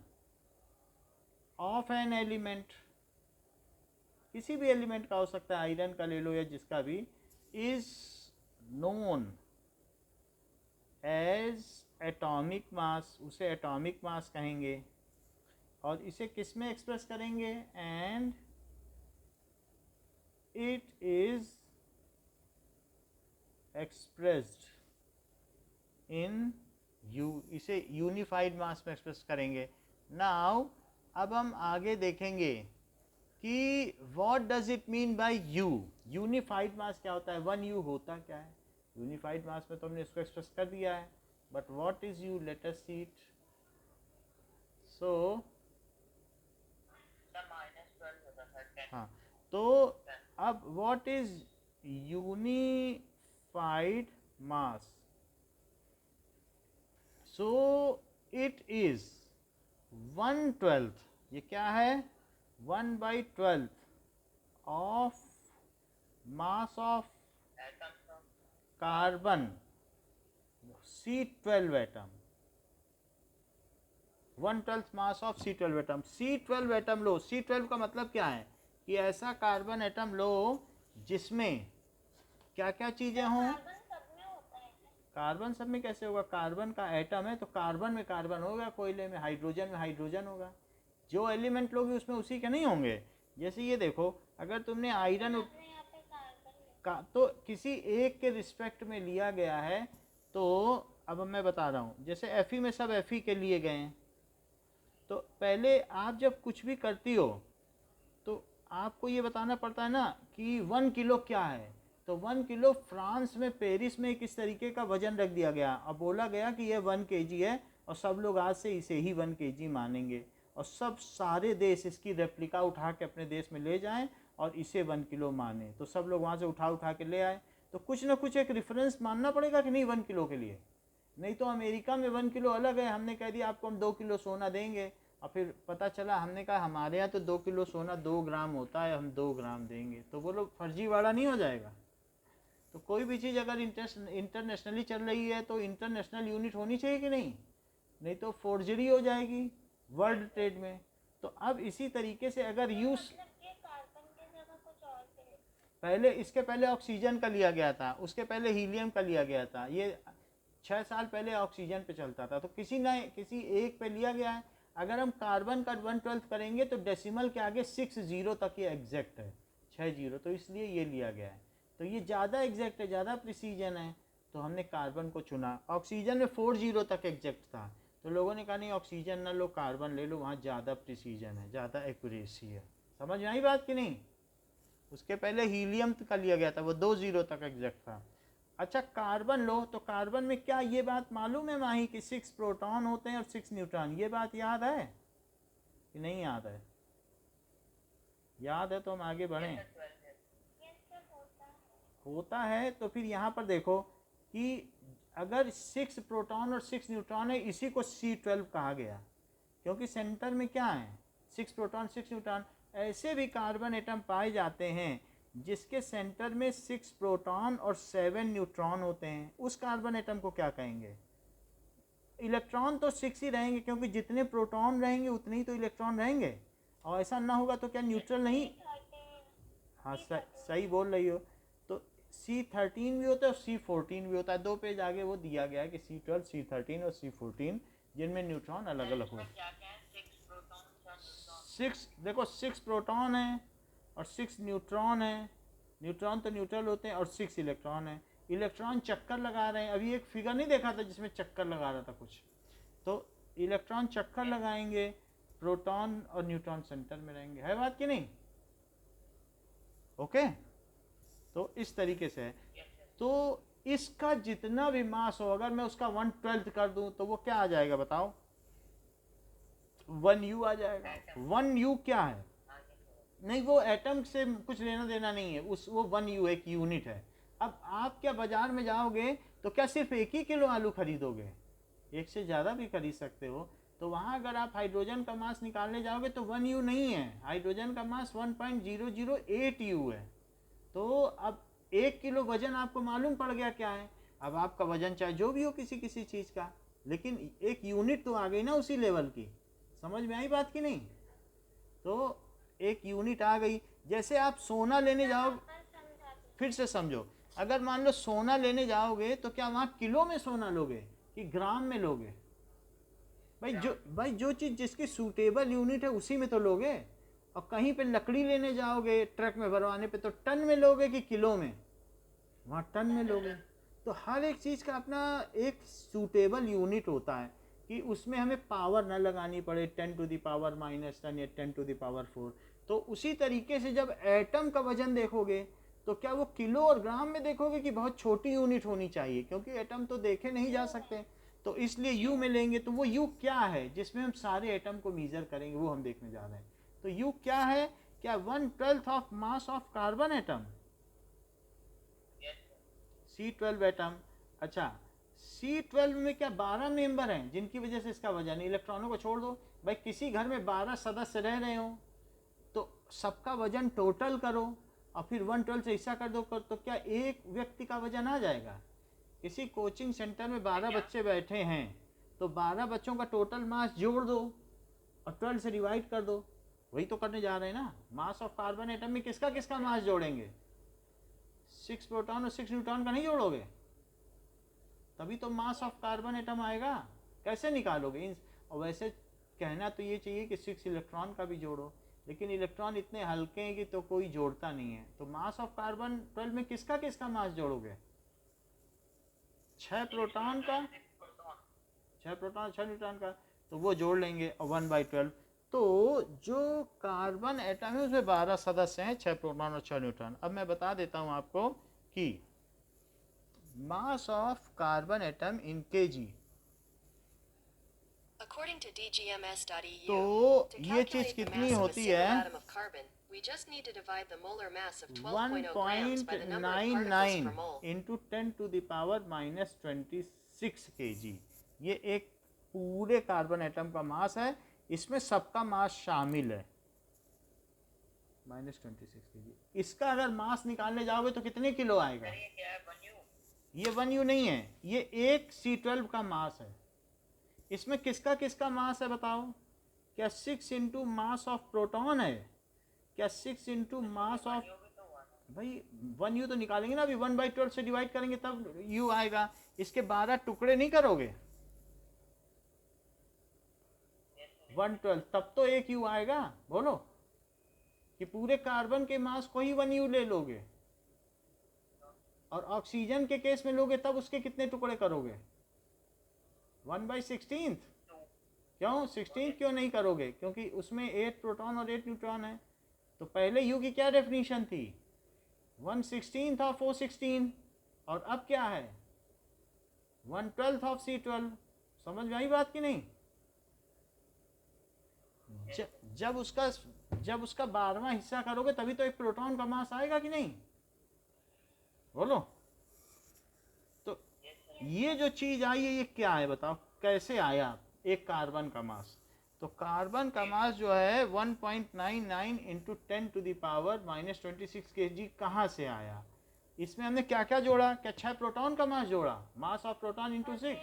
of an element, किसी भी एलिमेंट का हो सकता है, आयरन का ले लो या जिसका भी, is known as atomic mass, उसे एटॉमिक मास कहेंगे। और इसे किस में एक्सप्रेस करेंगे? And it is expressed in U, इसे यूनिफाइड मास में एक्सप्रेस करेंगे। नाउ अब हम आगे देखेंगे कि what does it mean by U. Unified mass क्या होता है? 1U होता क्या है? यूनिफाइड मास में तो हमने इसको एक्सप्रेस कर दिया है, but what is U? Let us see it. So -12 होता था 10। हाँ, तो अब what is unified mass? So it is 1/12, ये क्या है? 1/12 of mass of atoms of carbon C12 atom, 1/12 mass of C12 atom. C12 atom लो, C12 का मतलब क्या है? कि ऐसा कार्बन एटम लो जिसमें क्या क्या चीजें हों। कार्बन सब में कैसे होगा? कार्बन का एटम है तो कार्बन में कार्बन होगा, कोयले में हाइड्रोजन होगा। जो एलिमेंट लोगे उसमें उसी के नहीं होंगे। जैसे ये देखो, अगर तुमने आयरन का तो किसी एक के रिस्पेक्ट में लिया गया है, तो अब मैं बता रहा हूँ, जैसे Fe में सब Fe के लिए गए हैं। तो पहले आप जब कुछ भी करती हो तो आपको ये बताना पड़ता है ना कि 1 किलो क्या है। तो 1 किलो फ्रांस में, पेरिस में किस तरीके का वजन रख दिया गया, अब बोला गया कि ये 1 kg है और सब लोग आज से इसे ही 1 kg मानेंगे और सब सारे देश इसकी रेप्लिका उठा के अपने देश में ले जाएं और इसे 1 किलो माने। तो सब लोग वहाँ से उठा के ले आए। तो कुछ ना कुछ एक रेफरेंस मानना पड़ेगा कि नहीं 1 किलो के लिए। नहीं तो अमेरिका में 1 किलो अलग है, हमने कह दिया आपको हम 2 किलो सोना देंगे और फिर पता चला हमने कहा हमारे यहाँ तो 2 किलो सोना 2 ग्राम होता है, हम 2 ग्राम देंगे, तो वो लोग फर्जीवाड़ा नहीं हो जाएगा। तो कोई भी चीज़ अगर इंटरनेशनली चल रही है तो इंटरनेशनल यूनिट होनी चाहिए कि नहीं? नहीं तो फोर्जरी हो जाएगी वर्ल्ड ट्रेड में। तो अब इसी तरीके से अगर यूज पहले, इसके पहले ऑक्सीजन का लिया गया था, उसके पहले हीलियम का लिया गया था, ये 6 साल पहले ऑक्सीजन पे चलता था, तो किसी ना किसी एक पे लिया गया है। अगर हम कार्बन का 1/12 करेंगे तो डेसिमल के आगे 6 0 तक ये एग्जैक्ट है, 6 0, तो इसलिए ये लिया गया है। तो ये ज़्यादा एग्जैक्ट है, ज़्यादा प्रिसीजन है, तो हमने कार्बन को चुना। ऑक्सीजन में 4 0 तक एग्जैक्ट था, तो लोगों ने कहा नहीं ऑक्सीजन ना लो, कार्बन ले लो, वहाँ ज़्यादा प्रिसीजन है, ज़्यादा एक्यूरेसी है। समझ में आई बात कि नहीं? उसके पहले हीलियम का लिया गया था, वो 2 0 तक एग्जैक्ट था। अच्छा, कार्बन लो, तो कार्बन में क्या ये बात मालूम है माही कि 6 प्रोटॉन होते हैं और 6 न्यूट्रॉन? ये बात याद है कि नहीं याद है? याद है तो हम आगे बढ़ें। होता है तो फिर यहाँ पर देखो कि अगर 6 प्रोटॉन और 6 न्यूट्रॉन है, इसी को C12 कहा गया, क्योंकि सेंटर में क्या है? 6 प्रोटॉन 6 न्यूट्रॉन। ऐसे भी कार्बन एटम पाए जाते हैं जिसके सेंटर में 6 प्रोटॉन और 7 न्यूट्रॉन होते हैं, उस कार्बन एटम को क्या कहेंगे? इलेक्ट्रॉन तो 6 ही रहेंगे, क्योंकि जितने प्रोटॉन रहेंगे उतने ही तो इलेक्ट्रॉन रहेंगे, और ऐसा ना होगा तो क्या न्यूट्रल नहीं? हाँ सही बोल रही हो। तो C13 भी होता है और C14 भी होता है। 2 पेज आगे वो दिया गया है कि C12, C13 और C14, जिनमें न्यूट्रॉन अलग अलग हो। 6 देखो, 6 प्रोटॉन है और 6 न्यूट्रॉन है। न्यूट्रॉन तो न्यूट्रल होते हैं और 6 इलेक्ट्रॉन है। इलेक्ट्रॉन चक्कर लगा रहे हैं। अभी एक फिगर नहीं देखा था जिसमें चक्कर लगा रहा था कुछ? तो इलेक्ट्रॉन चक्कर लगाएंगे, प्रोटॉन और न्यूट्रॉन सेंटर में रहेंगे। है बात कि नहीं? ओके, तो इस तरीके से है। तो इसका जितना भी मास हो, अगर मैं उसका 1/12 कर दूं तो वो क्या आ जाएगा बताओ? 1U आ जाएगा। 1U क्या है? नहीं, वो एटम से कुछ लेना देना नहीं है, वो 1U एक यूनिट है। अब आप क्या बाजार में जाओगे तो क्या सिर्फ 1 ही किलो आलू खरीदोगे? एक से ज़्यादा भी खरीद सकते हो। तो वहाँ अगर आप हाइड्रोजन का मास निकालने जाओगे तो 1U नहीं है, हाइड्रोजन का मास 1.008U है। तो अब 1 किलो वजन आपको मालूम पड़ गया क्या है। अब आपका वजन चाहे जो भी हो किसी किसी चीज़ का, लेकिन एक यूनिट तो आ गई ना उसी लेवल की। समझ में आई बात कि नहीं? तो एक यूनिट आ गई। जैसे आप सोना लेने जाओ, फिर से समझो, अगर मान लो सोना लेने जाओगे तो क्या वहाँ किलो में सोना लोगे कि ग्राम में लोगे? भाई जो चीज़ जिसकी सूटेबल यूनिट है उसी में तो लोगे। और कहीं पे लकड़ी लेने जाओगे ट्रक में भरवाने पे तो टन में लोगे कि किलो में? वहाँ टन में लोगे। तो हर एक चीज़ का अपना एक सूटेबल यूनिट होता है कि उसमें हमें पावर ना लगानी पड़े 10⁻⁻10 या 10⁻4। तो उसी तरीके से जब एटम का वजन देखोगे तो क्या वो किलो और ग्राम में देखोगे कि बहुत छोटी यूनिट होनी चाहिए, क्योंकि एटम तो देखे नहीं जा सकते। तो इसलिए यू में लेंगे। तो वो यू क्या है जिसमें हम सारे एटम को मीजर करेंगे, वो हम देखने जा रहे हैं। तो यू क्या है? क्या 1/12 of mass of carbon atom, C12 atom. अच्छा, C12 में क्या 12 मेंबर हैं जिनकी वजह से इसका वजन, इलेक्ट्रॉनों को छोड़ दो। भाई किसी घर में 12 सदस्य रह रहे हो तो सबका वजन टोटल करो और फिर 1/12 से हिस्सा कर दो, तो क्या एक व्यक्ति का वजन आ जाएगा? किसी कोचिंग सेंटर में 12 बच्चे बैठे हैं तो 12 बच्चों का टोटल मास जोड़ दो और 12 से डिवाइड कर दो। वही तो करने जा रहे हैं ना। मास ऑफ कार्बन एटम में किसका किसका मास जोड़ेंगे? 6 प्रोटॉन और 6 न्यूट्रॉन का नहीं जोड़ोगे? तभी तो मास ऑफ कार्बन एटम आएगा। कैसे निकालोगे? और वैसे कहना तो ये चाहिए कि 6 इलेक्ट्रॉन का भी जोड़ो, लेकिन इलेक्ट्रॉन इतने हल्के हैं कि तो कोई जोड़ता नहीं है। तो मास ऑफ कार्बन 12 में किसका किसका मास जोड़ोगे? 6 प्रोटॉन का, 6 प्रोटॉन 6 न्यूट्रॉन का, तो वो जोड़ लेंगे और 1/12। तो जो कार्बन एटम है उसमें 12 सदस्य हैं, 6 प्रोटॉन और 6 न्यूट्रॉन। अब मैं बता देता हूं आपको कि मास of carbon atom in KG. According to DGMS.EU, तो to ये चीज calculate the कितनी mass of a होती single है? atom of carbon, we just need to divide the molar mass of 12.0 grams by the number of particles 1.99 per mole. Into 10⁻⁻26 kg। ये एक पूरे carbon atom का मास है, इसमें सबका मास शामिल है -26 kg। इसका अगर मास निकालने जाओगे तो कितने किलो आएगा? ये क्या है 1U? ये 1U नहीं है, ये एक C12 का मास है। इसमें किसका किसका मास है बताओ? क्या 6 इंटू मास ऑफ प्रोटॉन है? क्या 6 इंटू मास ऑफ, भाई 1U तो निकालेंगे ना, अभी 1/12 से डिवाइड करेंगे तब U आएगा। इसके 12 टुकड़े नहीं करोगे 1/12, तब तो एक U आएगा। बोलो कि पूरे कार्बन के मास को ही 1U ले लोगे और ऑक्सीजन के केस में लोगे तब उसके कितने टुकड़े करोगे? 1/16। क्यों 16 क्यों नहीं करोगे? क्योंकि उसमें 8 प्रोटॉन और 8 न्यूट्रॉन है। तो पहले U की क्या डेफिनेशन थी? 1/16 था 416, और अब क्या है? 1/12 ऑफ C12। समझ में आई बात कि नहीं? जब उसका 12वां हिस्सा करोगे तभी तो एक प्रोटॉन का मास आएगा कि नहीं? बोलो। तो ये जो चीज आई है ये क्या है बताओ, कैसे आया एक कार्बन का मास? तो कार्बन का मास जो है 1.99 इंटू 10⁻⁻26 kg कहाँ से आया? इसमें हमने क्या क्या जोड़ा? क्या 6 प्रोटॉन का मास जोड़ा, मास ऑफ प्रोटॉन इंटू 6,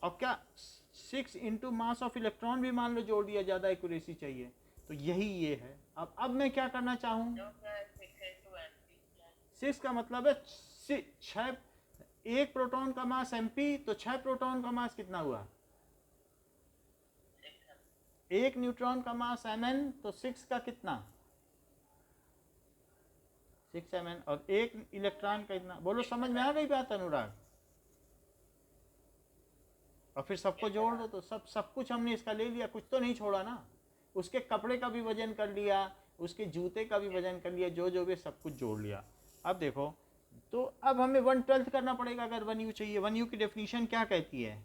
और क्या 6 इंटू मास ऑफ इलेक्ट्रॉन भी मान लो जोड़ दिया, ज़्यादा एक्यूरेसी चाहिए। तो यही ये है। अब मैं क्या करना चाहूँ? 6 का मतलब है 6, एक प्रोटॉन का मास MP, तो 6 प्रोटॉन का मास कितना हुआ? एक न्यूट्रॉन का मास Mn, तो 6 का कितना? 6 Mn, और एक इलेक्ट्रॉन का कितना? बोलो, समझ में आ गई बात अनुराग? और फिर सबको जोड़ दो तो सब कुछ हमने इसका ले लिया, कुछ तो नहीं छोड़ा ना। उसके कपड़े का भी वजन कर लिया, उसके जूते का भी वजन कर लिया, जो भी सब कुछ जोड़ लिया। अब देखो, तो अब हमें 1/12 करना पड़ेगा अगर 1U चाहिए। 1U की डेफिनेशन क्या कहती है?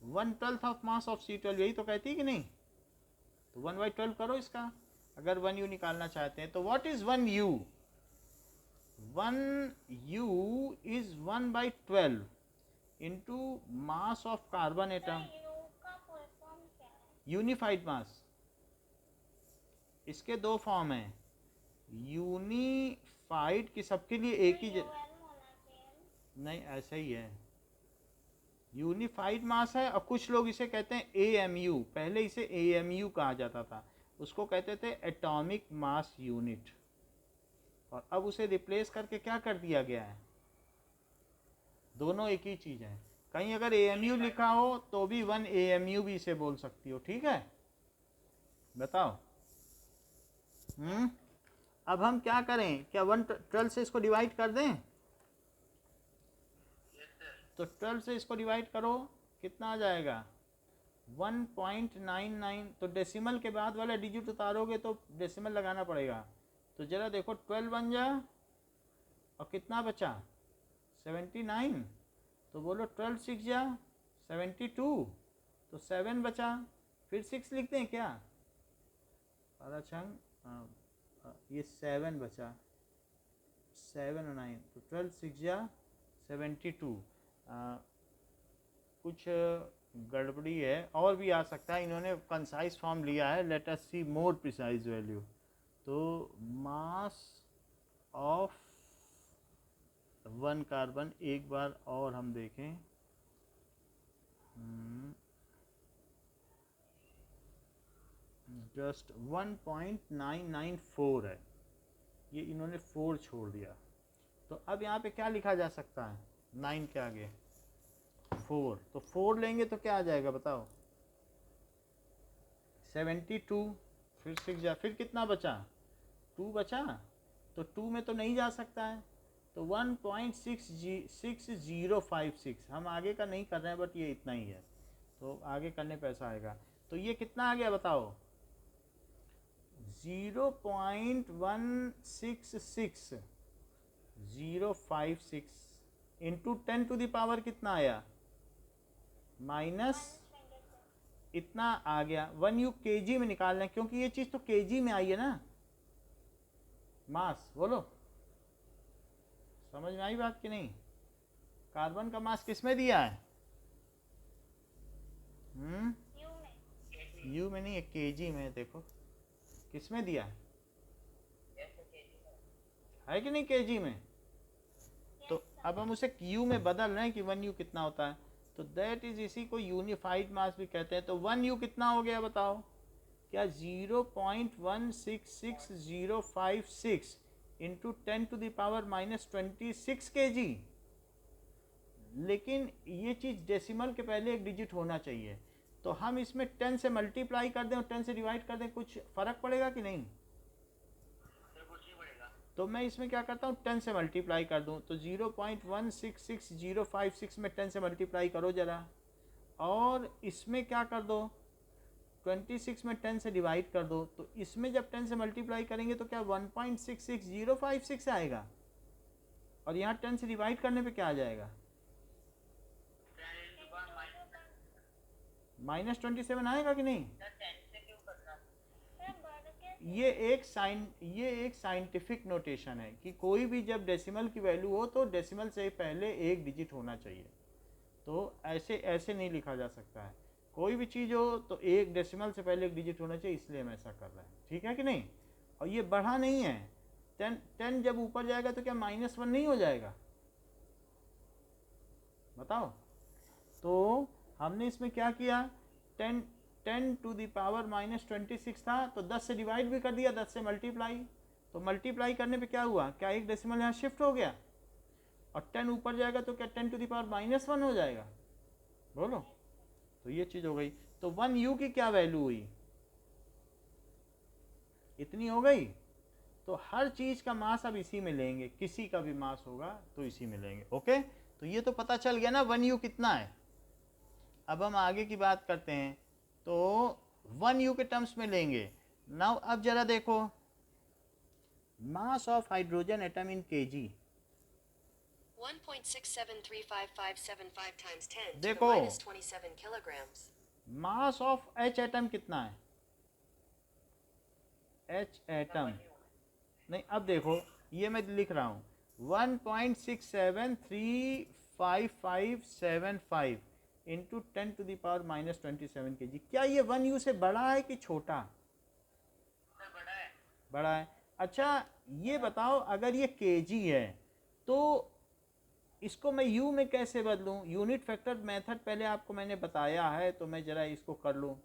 1/12 ऑफ मास ऑफ C12, यही तो कहती है कि नहीं? तो 1/12 करो इसका अगर 1U निकालना चाहते हैं। तो what is 1U? 1U is 1/12 into mass of carbon atom, unified mass. इसके दो फॉर्म हैं, यूनिफाइड यूनिफाइड की सबके लिए एक ही नहीं, ऐसा ही है, यूनिफाइड मास है। और कुछ लोग इसे कहते हैं AMU, पहले इसे AMU कहा जाता था, उसको कहते थे एटॉमिक मास यूनिट, और अब उसे रिप्लेस करके क्या कर दिया गया है, दोनों एक ही चीज़ है। कहीं अगर AMU लिखा हो तो भी 1 AMU भी इसे बोल सकती हो, ठीक है। बताओ अब हम क्या करें, क्या 112 से इसको डिवाइड कर दें? तो 12 से इसको डिवाइड करो, कितना आ जाएगा 1.99। तो डेसिमल के बाद वाला डिजिट उतारोगे तो डेसिमल लगाना पड़ेगा। तो जरा देखो 12 बन जा, और कितना बचा 79। तो बोलो 12 6 जा 72, तो 7 बचा, फिर 6 लिखते हैं क्या, अच्छा ये 7 बचा, 7 और 9, तो 12 6 जा 72। कुछ गड़बड़ी है, और भी आ सकता है, इन्होंने कंसाइज फॉर्म लिया है, लेट अस सी मोर प्रिसाइज वैल्यू। तो मास ऑफ 1 कार्बन, एक बार और हम देखें, जस्ट 1.994 है, ये इन्होंने 4 छोड़ दिया। तो अब यहाँ पे क्या लिखा जा सकता है, 9 के आगे 4, तो 4 लेंगे तो क्या आ जाएगा बताओ 72, फिर 6 जा, फिर कितना बचा 2 बचा, तो 2 में तो नहीं जा सकता है, तो 1.6056। हम आगे का नहीं कर रहे हैं, बट ये इतना ही है, तो आगे करने पे ऐसा आएगा। तो ये कितना आ गया बताओ 0.166 इंटू 10 टू द पावर कितना आया, माइनस इतना आ गया। 1 U kg में निकालना है, क्योंकि ये चीज़ तो kg में आई है ना, मास। बोलो समझ में आई बात कि नहीं? कार्बन का मास किस में दिया है, यू में नहीं है, kg में। देखो किस में दिया है कि नहीं, kg में। तो अब हम उसे Q में बदल रहे हैं कि 1 U कितना होता है, तो दैट इज, इसी को यूनिफाइड मास भी कहते हैं। तो 1 U कितना हो गया बताओ, क्या 0.166056 into 10 to the power -26 kg। लेकिन ये चीज़ डेसिमल के पहले एक डिजिट होना चाहिए, तो हम इसमें 10 से मल्टीप्लाई कर दें और 10 से डिवाइड कर दें, कुछ फ़र्क पड़ेगा कि नहीं? तो मैं इसमें क्या करता हूँ 10 से मल्टीप्लाई कर दूँ, तो 0.166056 में 10 से मल्टीप्लाई करो ज़रा, और इसमें क्या कर दो 26 में 10 से डिवाइड कर दो। तो इसमें जब 10 से मल्टीप्लाई करेंगे तो क्या 1.66056 आएगा, और यहाँ 10 से डिवाइड करने पे क्या आ जाएगा -27 आएगा कि नहीं? ये एक साइंटिफिक नोटेशन है कि कोई भी जब डेसिमल की वैल्यू हो तो डेसिमल से पहले एक डिजिट होना चाहिए, तो ऐसे नहीं लिखा जा सकता है। कोई भी चीज़ हो तो एक डेसिमल से पहले एक डिजिट होना चाहिए, इसलिए हम ऐसा कर रहे हैं, ठीक है कि नहीं? और ये बढ़ा नहीं है, 10 जब ऊपर जाएगा तो क्या -1 नहीं हो जाएगा, बताओ। तो हमने इसमें क्या किया, 10 टू द पावर -26 था, तो 10 से डिवाइड भी कर दिया, 10 से मल्टीप्लाई, तो मल्टीप्लाई करने पे क्या हुआ, क्या एक डेसिमल यहाँ शिफ्ट हो गया, और 10 ऊपर जाएगा तो क्या 10 टू द पावर -1 हो जाएगा, बोलो। तो ये चीज़ हो गई। तो 1 U की क्या वैल्यू हुई, इतनी हो गई। तो हर चीज़ का मास अब इसी में लेंगे, किसी का भी मास होगा तो इसी में लेंगे, ओके। तो ये तो पता चल गया ना 1 U कितना है। अब हम आगे की बात करते हैं, तो 1 U के टर्म्स में लेंगे। नाउ अब जरा देखो mass of hydrogen atom in kg, 1.673557 times 10 to the देखो -27 kilograms. Mass of H atom कितना है, H एटम नहीं, अब देखो ये मैं लिख रहा हूँ 1.67355575 into 10 to the power -27 kg। क्या ये 1 U से बड़ा है कि छोटा? बड़ा है। बड़ा है। अच्छा ये बताओ, अगर ये kg है तो इसको मैं u में कैसे बदलूं? यूनिट फैक्टर मेथड पहले आपको मैंने बताया है, तो मैं ज़रा इसको कर लूं।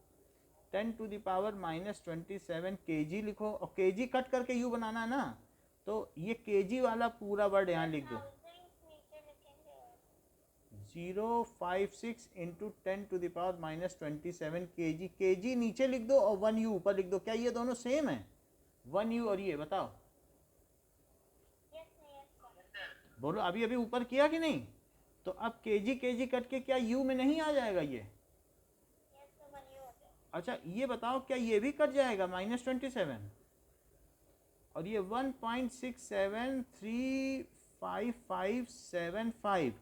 10⁻⁻27 kg लिखो, और kg कट करके u बनाना है ना, तो ये kg वाला पूरा वर्ड यहाँ लिख दो। 056 इंटू 10⁻⁻27 kg, kg नीचे लिख दो और 1u ऊपर लिख दो। क्या ये दोनों सेम है? 1u और ये बताओ, बोलो। अभी अभी ऊपर किया कि नहीं? तो अब kg कट के क्या u में नहीं आ जाएगा ये? अच्छा ये बताओ, क्या ये भी कट जाएगा -27? और ये 1.6735575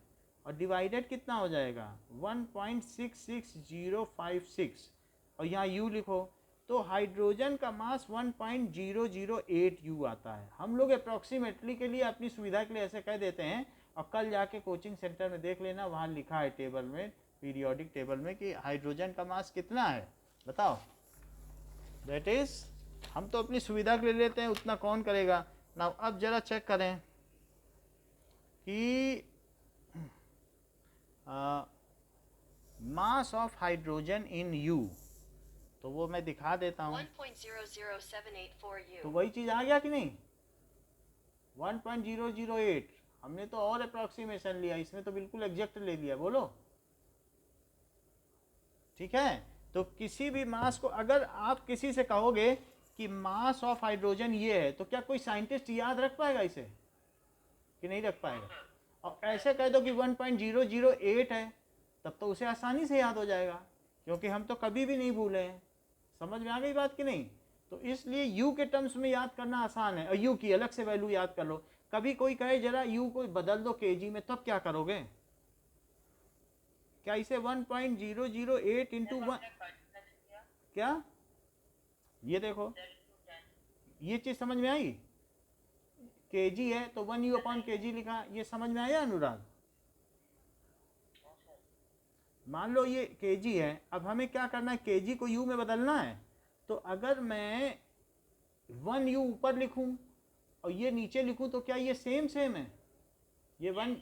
और डिवाइडेड कितना हो जाएगा? 1.66056, और यहाँ u लिखो। तो हाइड्रोजन का मास 1.008 u आता है। हम लोग अप्रॉक्सीमेटली के लिए अपनी सुविधा के लिए ऐसे कह देते हैं, और कल जाके कोचिंग सेंटर में देख लेना, वहाँ लिखा है टेबल में, पीरियोडिक टेबल में, कि हाइड्रोजन का मास कितना है बताओ। दैट इज, हम तो अपनी सुविधा के लिए लेते हैं, उतना कौन करेगा ना। अब जरा चेक करें कि mass of hydrogen in you, तो वो मैं दिखा देता हूँ। 1.00784 तो U. वही चीज़ आ गया कि नहीं? 1.008। हमने तो और अप्रॉक्सीमेशन लिया, इसमें तो बिल्कुल एग्जैक्ट ले लिया। बोलो ठीक है। तो किसी भी मास को अगर आप किसी से कहोगे कि मास ऑफ हाइड्रोजन ये है, तो क्या कोई साइंटिस्ट याद रख पाएगा इसे कि नहीं रख पाएगा? और ऐसे कह दो कि 1.008 है, तब तो उसे आसानी से याद हो जाएगा, क्योंकि हम तो कभी भी नहीं भूले हैं। समझ में आ गई बात कि नहीं? तो इसलिए u के टर्म्स में याद करना आसान है, और u की अलग से वैल्यू याद कर लो। कभी कोई कहे जरा u को बदल दो kg में, तब क्या करोगे? क्या इसे 1.008 इंटू 1, क्या ये देखो, ये चीज समझ में आई? kg है तो 1u/kg लिखा, ये समझ में आया अनुराग? मान लो ये kg है, अब हमें क्या करना है? kg को u में बदलना है। तो अगर मैं 1u ऊपर लिखूं और ये नीचे लिखूं, तो क्या ये सेम है? ये 1,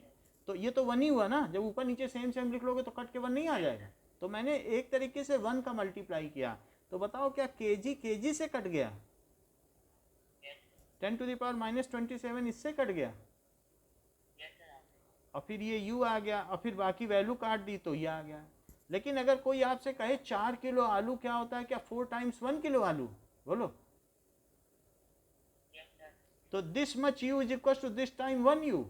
तो ये तो 1 ही हुआ ना। जब ऊपर नीचे सेम लिख लोगे तो कट के 1 नहीं आ जाएगा। तो मैंने एक तरीके से 1 का मल्टीप्लाई किया। तो बताओ क्या kg से कट गया? 10⁻⁻27 इससे कट गया, और फिर ये u आ गया, और फिर बाकी वैल्यू काट दी तो ये आ गया। लेकिन अगर कोई आपसे कहे 4 किलो आलू क्या होता है, क्या 4 टाइम्स 1 किलो आलू? बोलो। तो this much u is equal to this time 1 u,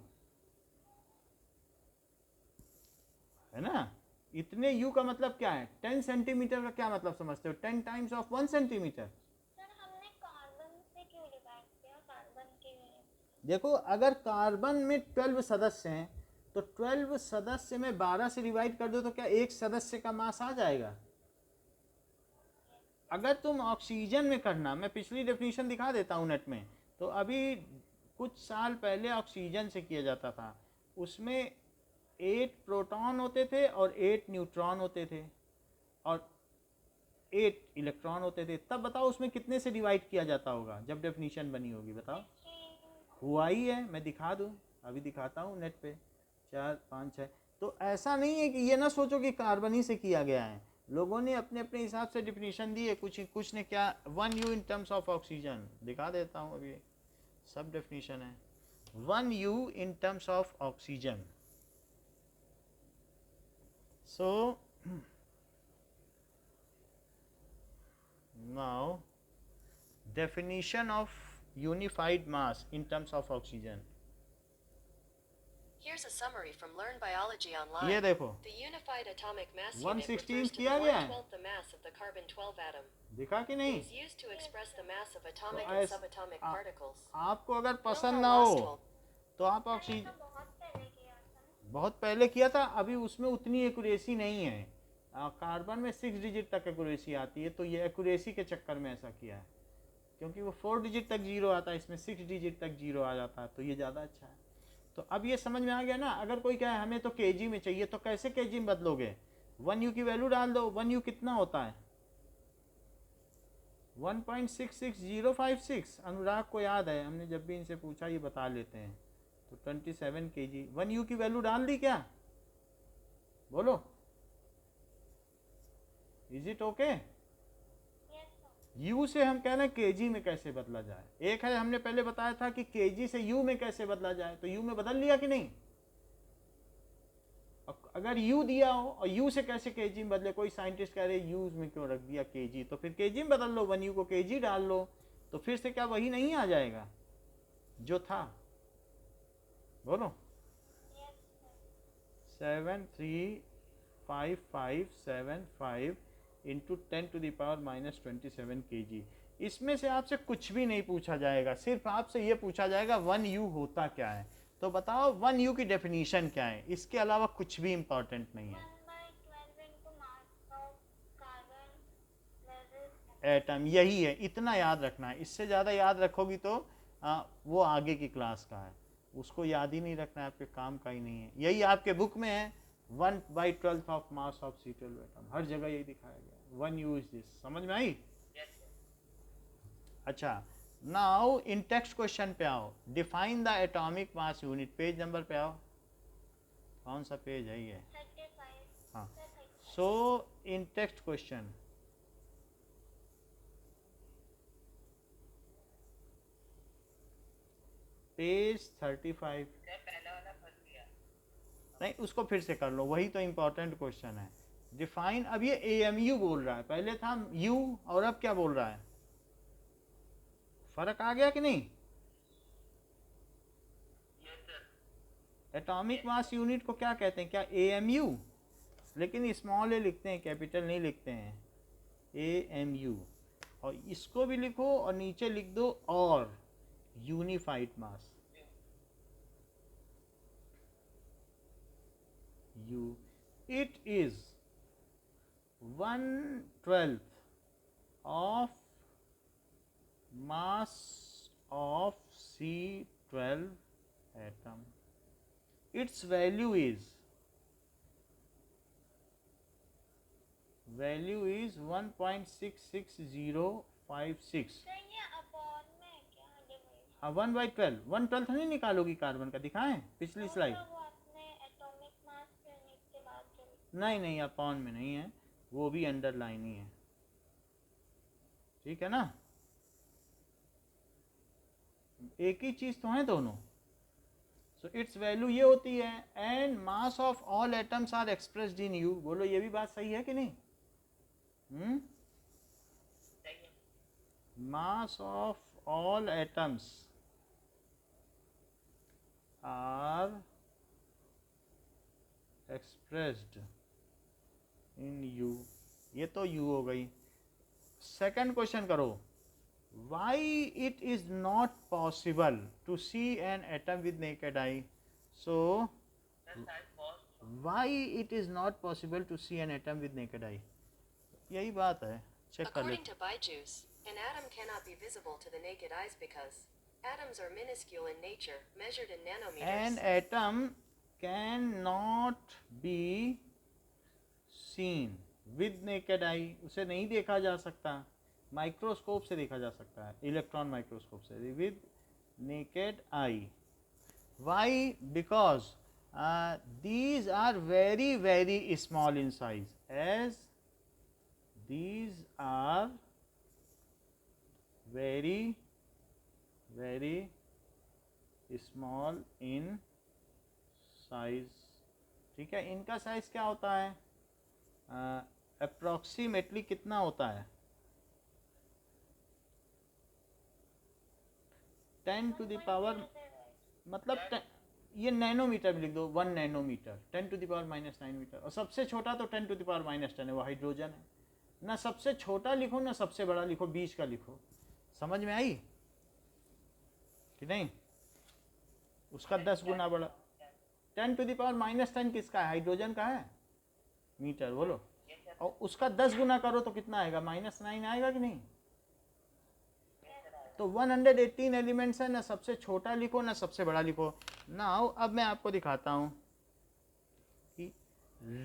है ना? इतने u का मतलब क्या है? 10 सेंटीमीटर का क्या मतलब समझते हो? 10 टाइम्स ऑफ 1 सेंटीमीटर। देखो, अगर कार्बन में 12 सदस्य हैं, तो 12 सदस्य में 12 से डिवाइड कर दो, तो क्या एक सदस्य का मास आ जाएगा? अगर तुम ऑक्सीजन में करना, मैं पिछली डेफिनेशन दिखा देता हूँ नेट में। तो अभी कुछ साल पहले ऑक्सीजन से किया जाता था, उसमें 8 प्रोटॉन होते थे और 8 न्यूट्रॉन होते थे और 8 इलेक्ट्रॉन होते थे। तब बताओ उसमें कितने से डिवाइड किया जाता होगा जब डेफिनेशन बनी होगी? बताओ। हुआ ही है, मैं दिखा दूं, अभी दिखाता हूँ नेट पे। 4 5 6। तो ऐसा नहीं है कि ये ना सोचो कि कार्बन ही से किया गया है। लोगों ने अपने अपने हिसाब से डेफिनेशन दी है। कुछ ने क्या 1u in terms of oxygen, दिखा देता हूँ अभी, सब डेफिनेशन है। 1u in terms of oxygen. So now definition of unified mass in terms of oxygen. Here's a summary from Learn Biology Online. ये देखो, The unified atomic mass unit 116 refers to किया the गया है। 1/12 the mass of the carbon-12 atom. दिखा कि It नहीं? is used to express the mass of atomic तो and ऐस- subatomic आ- particles. आपको अगर We'll पसंद know ना last हो one. तो आप ऑक्सीजन बहुत पहले किया था, अभी उसमें उतनी एक्यूरेसी नहीं है। कार्बन में 6 डिजिट तक एक्यूरेसी आती है, तो ये एक्यूरेसी के चक्कर में ऐसा किया है, क्योंकि वो 4 डिजिट तक जीरो आता है, इसमें 6 डिजिट तक जीरो आ जाता है, तो ये ज़्यादा अच्छा है। तो अब ये समझ में आ गया ना? अगर कोई कहे हमें तो kg में चाहिए, तो कैसे kg में बदलोगे? 1u की वैल्यू डाल दो। 1u कितना होता है? 1.66056 अनुराग को याद है, हमने जब भी इनसे पूछा ये बता लेते हैं। तो 27 kg। 1U की वैल्यू डाल दी क्या? बोलो, इज इट ओके? U से हम कह रहे हैं kg में कैसे बदला जाए। एक है हमने पहले बताया था कि kg से U में कैसे बदला जाए, तो U में बदल लिया कि नहीं? अगर U दिया हो और U से कैसे kg में बदले, कोई साइंटिस्ट कह रहे U में क्यों रख दिया kg, तो फिर kg में बदल लो, 1U को kg डाल लो, तो फिर से क्या वही नहीं आ जाएगा जो था? बोलो। 7355575 इंटू 10⁻⁻27 kg। इसमें से आपसे कुछ भी नहीं पूछा जाएगा, सिर्फ आपसे ये पूछा जाएगा 1U होता क्या है। तो बताओ 1U की डेफिनेशन क्या है, इसके अलावा कुछ भी इंपॉर्टेंट नहीं है। 1/12 into mass of carbon versus atom, यही है, इतना याद रखना है। इससे ज़्यादा याद रखोगी तो वो आगे की क्लास का है, उसको याद ही नहीं रखना है, आपके काम का ही नहीं है। यही आपके बुक में है, 1/12 of mass of C12 atom, हर जगह यही दिखाया गया है। 1U इज दिस, समझ में आई? yes sir अच्छा, नाउ इन टेक्स्ट क्वेश्चन पे आओ। Define the atomic mass unit, page number पे आओ। कौन सा पेज है ये? 35 हाँ। sir 35 सो इन टेक्स्ट क्वेश्चन, पेज 35। सर पहला वाला फंस गया नहीं, उसको फिर से कर लो, वही तो इम्पोर्टेंट क्वेश्चन है। डिफाइन, अब ये AMU बोल रहा है, पहले था U और अब क्या बोल रहा है? फर्क आ गया कि नहीं? yes sir atomic mass unit को क्या कहते हैं? क्या AMU? लेकिन स्मॉल ए लिखते हैं, कैपिटल नहीं लिखते हैं। AMU, और इसको भी लिखो और नीचे लिख दो और unified mass U। It is 1/12 of mass of C12 atom. Its value is 1.66056। Sir ये अपॉन में है क्या डिवाइड? हाँ, 1/12, 1/12 नहीं निकालोगी कार्बन का, दिखाएं पिछली स्लाइड। वो आपने एटॉमिक मास यूनिट के बाद जो नहीं नहीं, अपॉन में नहीं है, वो भी अंडरलाइन ही है, ठीक है ना? एक ही चीज तो है दोनों। सो इट्स वैल्यू ये होती है, and mass of all atoms are expressed in U। बोलो, ये भी बात सही है कि नहीं? सही है mass of all atoms are expressed in U। ये तो U हो गई। सेकंड क्वेश्चन करो। Why it is not possible to see an atom with naked eye? So sir शायद cost why it is not possible to see an atom with naked eye? यही बात है, check कर According लेते। to Byju's, an atom cannot be visible to the naked eyes because atoms are minuscule in nature, measured in nanometers. An atom cannot be seen with naked eye, उसे नहीं देखा जा सकता, माइक्रोस्कोप से देखा जा सकता है, इलेक्ट्रॉन माइक्रोस्कोप से, with naked eye. Why? Because these are very very small in size, as these are very very small in size। ठीक है, इनका साइज क्या होता है? अप्रोक्सीमेटली कितना होता है? 10 to the power, मतलब ये नैनोमीटर भी लिख दो, 1 nanometre, 10 to the power -9 metre. और सबसे छोटा तो 10 to the power -10 है, वो हाइड्रोजन है। ना सबसे छोटा लिखो ना सबसे बड़ा लिखो, बीच का लिखो। समझ में आई कि नहीं? उसका 10 गुना बड़ा। 10 to the power -10 किसका है? हाइड्रोजन का है, मीटर। बोलो, और उसका 10 गुना करो तो कितना आएगा? -9 आएगा कि नहीं? तो 118 एलिमेंट्स है, ना सबसे छोटा लिखो ना सबसे बड़ा लिखो। नाउ अब मैं आपको दिखाता हूं कि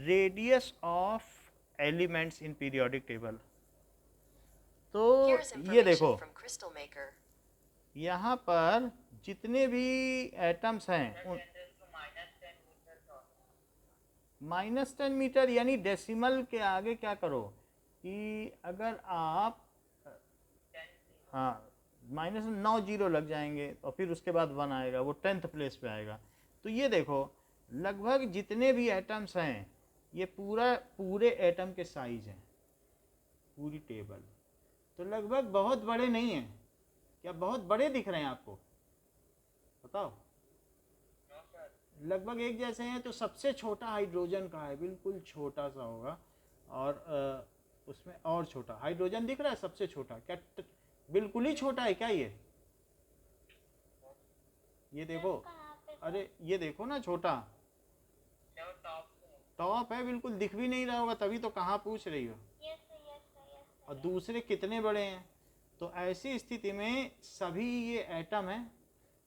radius of elements in periodic table. तो Here's ये देखो information from Crystal Maker. यहाँ पर जितने भी एटम्स हैं टेन रेज टू -10 मीटर का -10 मीटर, यानी डेसिमल के आगे क्या करो कि अगर आप 10 हाँ -9 जीरो लग जाएंगे और फिर उसके बाद 1 आएगा, वो 10th प्लेस पे आएगा। तो ये देखो लगभग जितने भी एटम्स हैं ये पूरे एटम के साइज हैं, पूरी टेबल। तो लगभग बहुत बड़े नहीं हैं, क्या बहुत बड़े दिख रहे हैं आपको? बताओ। नो सर लगभग एक जैसे हैं। तो सबसे छोटा हाइड्रोजन का है, बिल्कुल छोटा सा होगा, और उसमें और छोटा हाइड्रोजन दिख रहा है सबसे छोटा, क्या बिल्कुल ही छोटा है क्या ये देखो, अरे ये देखो ना छोटा सर टॉप पे टॉप है, बिल्कुल दिख भी नहीं रहा होगा, तभी तो कहाँ पूछ रही हो। और दूसरे कितने बड़े हैं। तो ऐसी स्थिति में सभी ये एटम है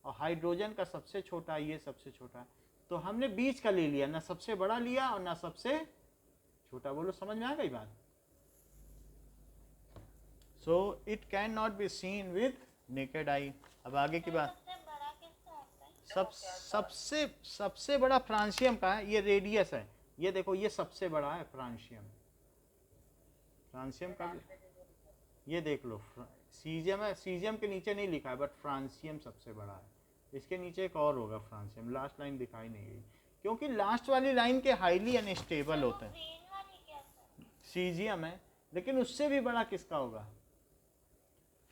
और हाइड्रोजन का सबसे छोटा, ये सबसे छोटा है। तो हमने बीच का ले लिया, ना सबसे बड़ा लिया और ना सबसे छोटा। बोलो समझ में आ गई बात? So it can not be seen with naked eye. अब आगे की बात, सबसे बड़ा फ्रांसियम का है, ये रेडियस है, ये देखो ये सबसे बड़ा है फ्रांसियम का भी, ये देख लो सीजियम है, सीजियम के नीचे नहीं लिखा है बट फ्रांसियम सबसे बड़ा है। इसके नीचे एक और होगा फ्रांसियम, लास्ट लाइन दिखाई नहीं गई क्योंकि लास्ट वाली लाइन के हाईली अनस्टेबल होते हैं। सीजियम है, लेकिन उससे भी बड़ा किसका होगा?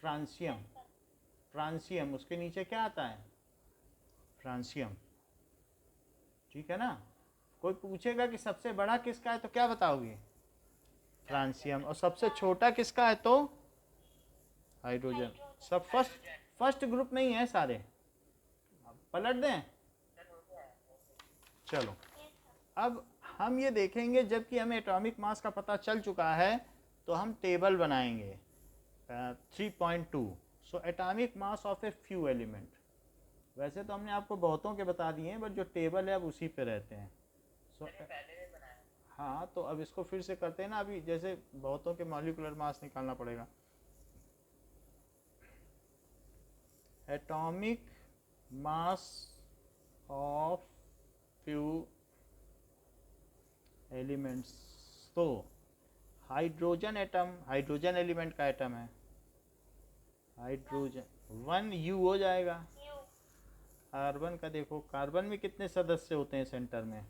फ्रांसियम, उसके नीचे क्या आता है? फ्रांसियम, ठीक है ना। कोई पूछेगा कि सबसे बड़ा किसका है तो क्या बताओगे? फ्रांसियम। और सबसे छोटा किसका है तो हाइड्रोजन। सब फर्स्ट ग्रुप में ही है सारे। पलट दें, चलो अब हम ये देखेंगे, जबकि हमें एटॉमिक मास का पता चल चुका है तो हम टेबल बनाएंगे 3.2। So atomic mass of a few element. वैसे तो हमने आपको बहुतों के बता दिए हैं, बट जो टेबल है अब उसी पे रहते हैं। सो हाँ, तो अब इसको फिर से करते हैं ना। अभी जैसे बहुतों के मॉलिक्यूलर मास निकालना पड़ेगा। Atomic mass of few elements. तो हाइड्रोजन एटम, हाइड्रोजन एलिमेंट का एटम है हाइड्रोजन, 1U हो जाएगा। कार्बन का देखो, कार्बन में कितने सदस्य होते हैं सेंटर में?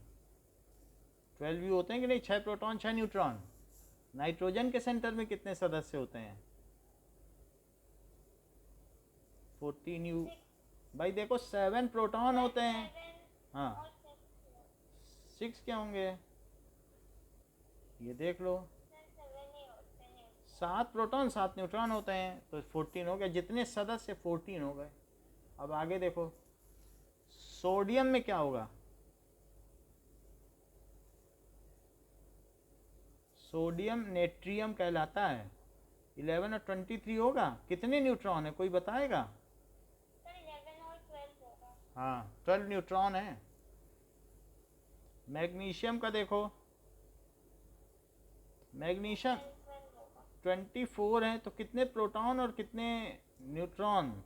12U होते हैं कि नहीं? 6 प्रोटॉन 6 न्यूट्रॉन। नाइट्रोजन के सेंटर में कितने सदस्य होते हैं? 14U। भाई देखो 7 प्रोटॉन होते हैं। हाँ 6 क्या होंगे? ये देख लो, 7 प्रोटॉन 7 न्यूट्रॉन होते हैं, तो 14 हो गए। जितने सदस्य 14 हो गए। अब आगे देखो, सोडियम में क्या होगा? सोडियम नेट्रियम कहलाता है। 11 और 23 होगा। कितने न्यूट्रॉन है कोई बताएगा? हाँ 12 न्यूट्रॉन है। मैग्नीशियम का देखो, मैग्नीशियम 24 है, तो कितने प्रोटॉन और कितने न्यूट्रॉन?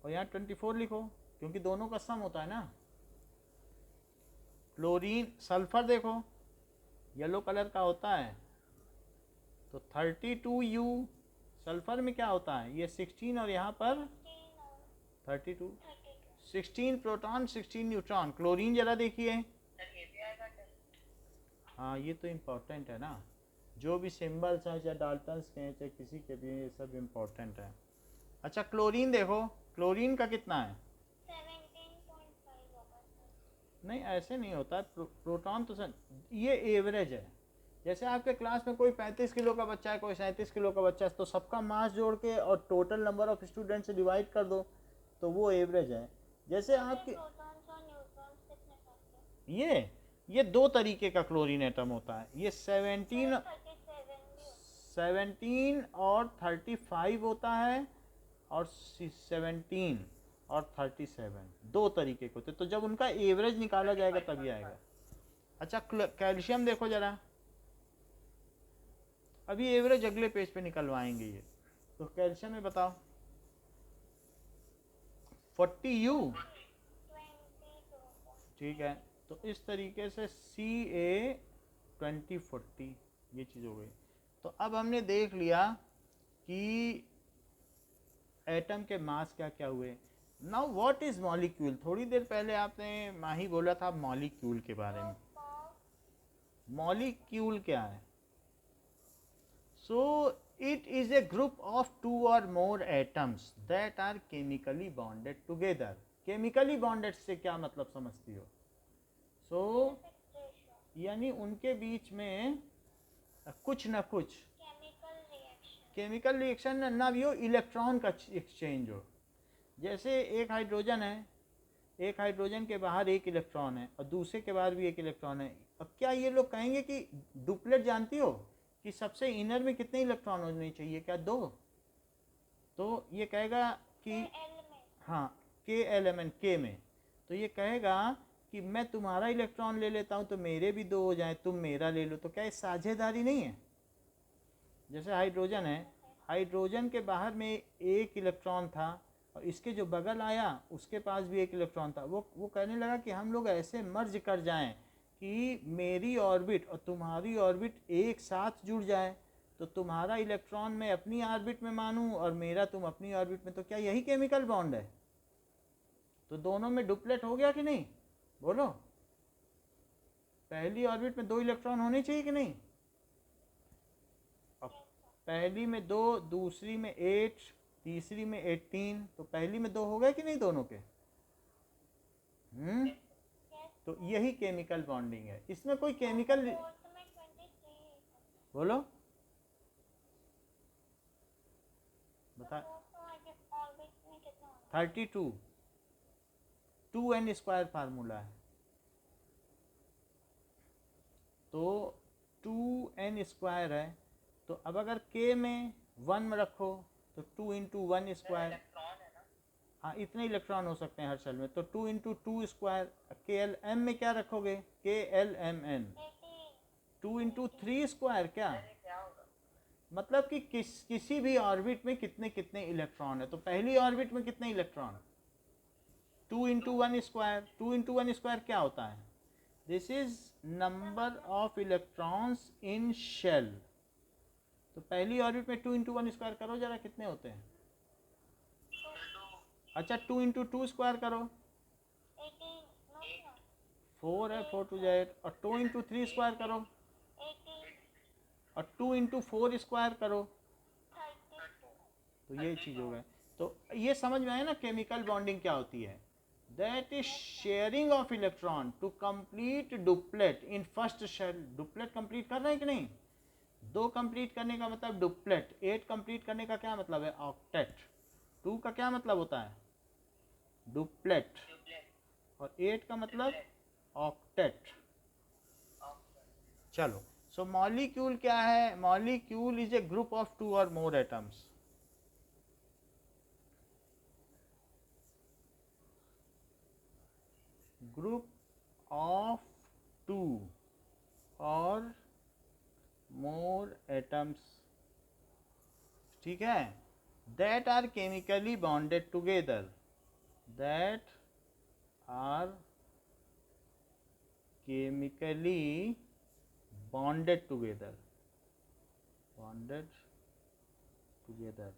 और यहाँ 24 लिखो क्योंकि दोनों का सम होता है ना। क्लोरीन, सल्फर देखो येलो कलर का होता है, तो 32U। सल्फर में क्या होता है? ये 16 और यहाँ पर 32, 16 प्रोटॉन 16 न्यूट्रॉन। क्लोरीन जरा देखिए। हाँ ये तो इम्पोर्टेंट है ना, जो भी सिंबल्स हैं चाहे डाल्टन्स के हैं चाहे किसी के भी, ये सब इम्पोर्टेंट है। अच्छा क्लोरीन देखो, क्लोरीन का कितना है? 17.5 नहीं ऐसे नहीं होता है। प्रोटॉन तो ये एवरेज है। जैसे आपके क्लास में कोई 35 किलो का बच्चा है, कोई 37 किलो का बच्चा है, तो सबका मास जोड़ के और टोटल नंबर ऑफ स्टूडेंट से डिवाइड कर दो तो वो एवरेज है। जैसे आपके ये 2 तरीके का क्लोरीन एटम होता है। ये 17 और 35 होता है, और 17 और 37 2 तरीके के होते हैं। तो जब उनका एवरेज निकाला जाएगा तभी आएगा। अच्छा कैल्शियम देखो जरा। अभी एवरेज अगले पेज पे निकलवाएंगे ये। तो कैल्शियम में बताओ 40U, ठीक है। तो इस तरीके से Ca2040 ये चीज़ हो गई। तो अब हमने देख लिया कि एटम के मास क्या क्या हुए। Now what is molecule. थोड़ी देर पहले आपने माही बोला था मॉलिक्यूल के बारे में। मॉलिक्यूल क्या है? So it is a group of 2 और more atoms that are chemically bonded together. Chemically bonded से क्या मतलब समझती हो? सो यानी उनके बीच में कुछ ना कुछ केमिकल रिएक्शन ना भी हो, इलेक्ट्रॉन का एक्सचेंज हो। जैसे एक हाइड्रोजन है, एक हाइड्रोजन के बाहर एक इलेक्ट्रॉन है और दूसरे के बाहर भी एक इलेक्ट्रॉन है। अब क्या ये लोग कहेंगे कि डुप्लेट जानती हो कि सबसे इनर में कितने इलेक्ट्रॉन होने चाहिए? क्या 2? तो ये कहेगा कि हाँ के एलिमेंट के में, तो ये कहेगा कि मैं तुम्हारा इलेक्ट्रॉन ले लेता हूँ तो मेरे भी 2 हो जाए, तुम मेरा ले लो। तो क्या ये साझेदारी नहीं है? जैसे हाइड्रोजन है, हाइड्रोजन के बाहर में एक इलेक्ट्रॉन था और इसके जो बगल आया उसके पास भी एक इलेक्ट्रॉन था। वो कहने लगा कि हम लोग ऐसे मर्ज कर जाएं कि मेरी ऑर्बिट और तुम्हारी ऑर्बिट एक साथ जुड़ जाए, तो तुम्हारा इलेक्ट्रॉन मैं अपनी ऑर्बिट में मानूं और मेरा तुम अपनी ऑर्बिट में। तो क्या यही केमिकल बॉन्ड है? तो दोनों में डुप्लेट हो गया कि नहीं? बोलो, पहली ऑर्बिट में 2 इलेक्ट्रॉन होने चाहिए कि नहीं? पहली में 2, दूसरी में 8, तीसरी में 18, तो पहली में 2 हो गए कि नहीं दोनों के? तो यही केमिकल बॉन्डिंग है। इसमें कोई केमिकल बोलो बता। 32 2n² फार्मूला है। तो 2n² है। तो अब अगर k में 1 में रखो तो 2 × 1²। हाँ, इतने इलेक्ट्रॉन हो सकते हैं हर शेल में। तो 2 × 2²। KLM में क्या रखोगे? KLMN 2 × 3² क्या मतलब कि किसी भी ऑर्बिट में कितने कितने इलेक्ट्रॉन है। तो पहली ऑर्बिट में कितने इलेक्ट्रॉन? 2 × 1²। 2 × 1² क्या होता है? This is number of electrons in shell. तो पहली ऑर्बिट में 2 × 1² करो जरा, कितने होते हैं? अच्छा 2 × 2² करो, 4 है, 4 × 8। और 2 × 3² करो और 2 × 4² करो, तो ये चीज़ हो गए। तो ये समझ में आया ना केमिकल बॉन्डिंग क्या होती है? That is sharing of electron to complete duplet in first shell. Duplet complete कर रहे हैं कि नहीं? 2 कंप्लीट करने का मतलब डुप्लेट, 8 कंप्लीट करने का क्या मतलब है? ऑक्टेट। 2 का क्या मतलब होता है? डुप्लेट। और 8 का मतलब ऑक्टेट। चलो, सो मॉलिक्यूल क्या है? Molecule is a group of 2 और मोर एटम्स। ग्रुप ऑफ 2 और मोर एटम्स, ठीक है, that are chemically bonded together, that are chemically bonded together, bonded together.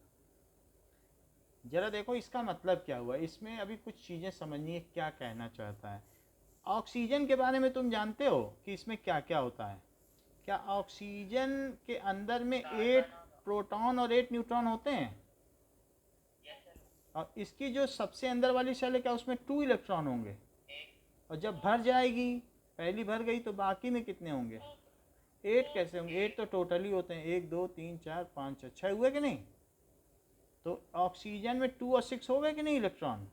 जरा देखो इसका मतलब क्या हुआ। इसमें अभी कुछ चीज़ें समझनी है क्या कहना चाहता है। ऑक्सीजन के बारे में तुम जानते हो कि इसमें क्या क्या होता है? क्या ऑक्सीजन के अंदर में 8 प्रोटॉन और 8 न्यूट्रॉन होते हैं? और इसकी जो सबसे अंदर वाली शेल है, क्या उसमें 2 इलेक्ट्रॉन होंगे? और जब भर जाएगी, पहली भर गई, तो बाकी में कितने होंगे? 8 कैसे होंगे? 8 तो टोटली होते हैं, 1 2 3 4 5 6 हुए कि नहीं? तो ऑक्सीजन में 2 और 6 हो गए कि नहीं इलेक्ट्रॉन?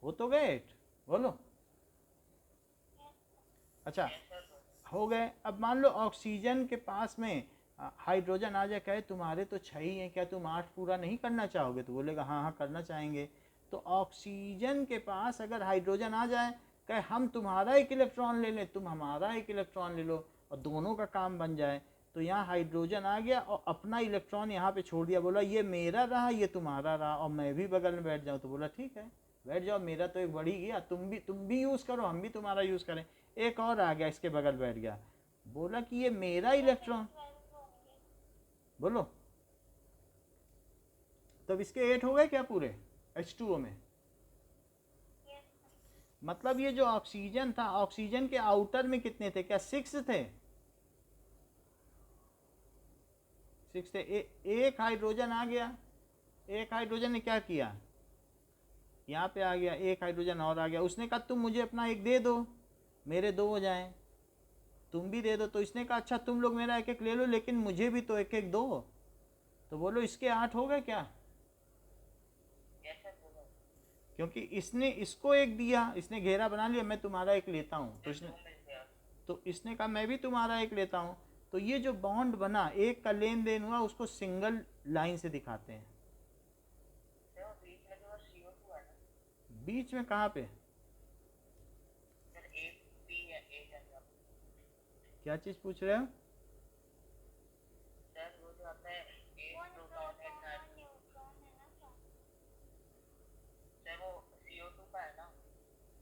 हो तो गए 8, बोलो। अच्छा, हो गए। अब मान लो ऑक्सीजन के पास में हाइड्रोजन आ जाए, कहे तुम्हारे तो 6 ही हैं, क्या तुम 8 पूरा नहीं करना चाहोगे? तो बोलेगा हाँ हाँ करना चाहेंगे। तो ऑक्सीजन के पास अगर हाइड्रोजन आ जाए, कहे हम तुम्हारा एक इलेक्ट्रॉन ले लें, तुम हमारा एक इलेक्ट्रॉन ले लो, और दोनों का काम बन जाए, तो यहाँ हाइड्रोजन आ गया और अपना इलेक्ट्रॉन यहाँ पे छोड़ दिया, बोला ये मेरा रहा ये तुम्हारा रहा और मैं भी बगल में बैठ जाऊँ, तो बोला ठीक है बैठ जाओ, मेरा तो एक बढ़ ही गया, तुम भी यूज़ करो, हम भी तुम्हारा यूज़ करें। एक और आ गया इसके बगल बैठ गया, बोला कि ये मेरा इलेक्ट्रॉन, बोलो तब इसके 8 हो गए क्या पूरे H2O में? मतलब ये जो ऑक्सीजन था, ऑक्सीजन के आउटर में कितने थे, क्या 6 थे? 6 थे। एक हाइड्रोजन आ गया, एक हाइड्रोजन ने क्या किया, यहाँ पे आ गया, एक हाइड्रोजन और आ गया, उसने कहा तुम मुझे अपना एक दे दो, मेरे 2 हो जाएं, तुम भी दे दो। तो इसने कहा अच्छा तुम लोग मेरा एक एक ले लो, लेकिन मुझे भी तो एक एक दो। तो बोलो इसके 8 हो गए क्या? क्योंकि इसने इसको एक दिया, इसने घेरा बना लिया, मैं तुम्हारा एक लेता हूँ, तो इसने कहा मैं भी तुम्हारा एक लेता हूँ। तो ये जो बॉन्ड बना, एक का लेन देन हुआ, उसको सिंगल लाइन से दिखाते हैं। बीच में कहाँ पे? क्या चीज पूछ रहे हो?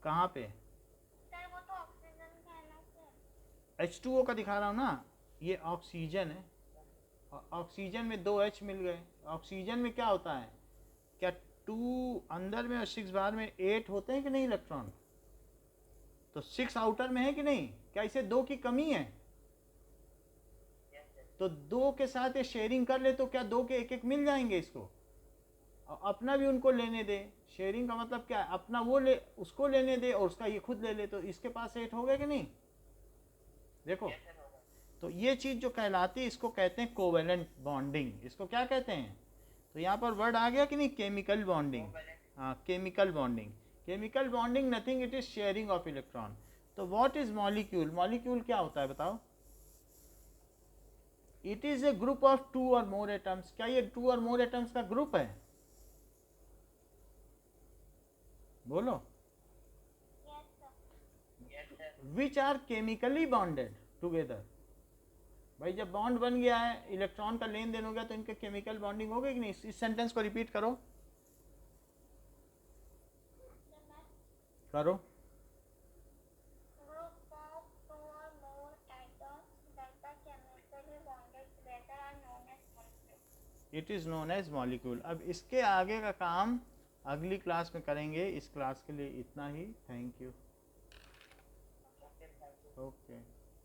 कहाँ पे? सर वो तो ऑक्सीजन का है ना सर। H2O का दिखा रहा हूँ ना, ये ऑक्सीजन है, ऑक्सीजन में 2 H मिल गए। ऑक्सीजन में क्या होता है, क्या 2 अंदर में और 6 बाहर में, 8 होते हैं कि नहीं इलेक्ट्रॉन? तो 6 आउटर में है कि नहीं? क्या इसे 2 की कमी है? तो 2 के साथ ये शेयरिंग कर ले तो क्या 2 के एक एक मिल जाएंगे इसको, और अपना भी उनको लेने दे। शेयरिंग का मतलब क्या है, अपना वो ले, उसको लेने दे और उसका ये खुद ले ले, तो इसके पास 8 हो गए कि नहीं? देखो तो ये चीज जो कहलाती है, इसको कहते हैं कोवेलेंट बॉन्डिंग। इसको क्या कहते हैं? तो यहाँ पर वर्ड आ गया कि नहीं, केमिकल बॉन्डिंग। हाँ, chemical bonding. Chemical bonding nothing, it is sharing of electron. तो व्हाट इज मॉलिक्यूल? मॉलिक्यूल क्या होता है बताओ? It is a group of 2 और मोर एटम्स। क्या ये 2 और मोर एटम्स का ग्रुप है? बोलो। Which are chemically bonded together. भाई जब बॉन्ड बन गया है, इलेक्ट्रॉन का लेन देन हो गया, तो इनके केमिकल बॉन्डिंग हो गई कि नहीं? इस सेंटेंस को रिपीट करो, करो। Group of 2 or more atoms that are chemically bonded together are known as molecules. It is known as molecule. अब इसके आगे का काम अगली क्लास में करेंगे। इस क्लास के लिए इतना ही। Thank you. ओके।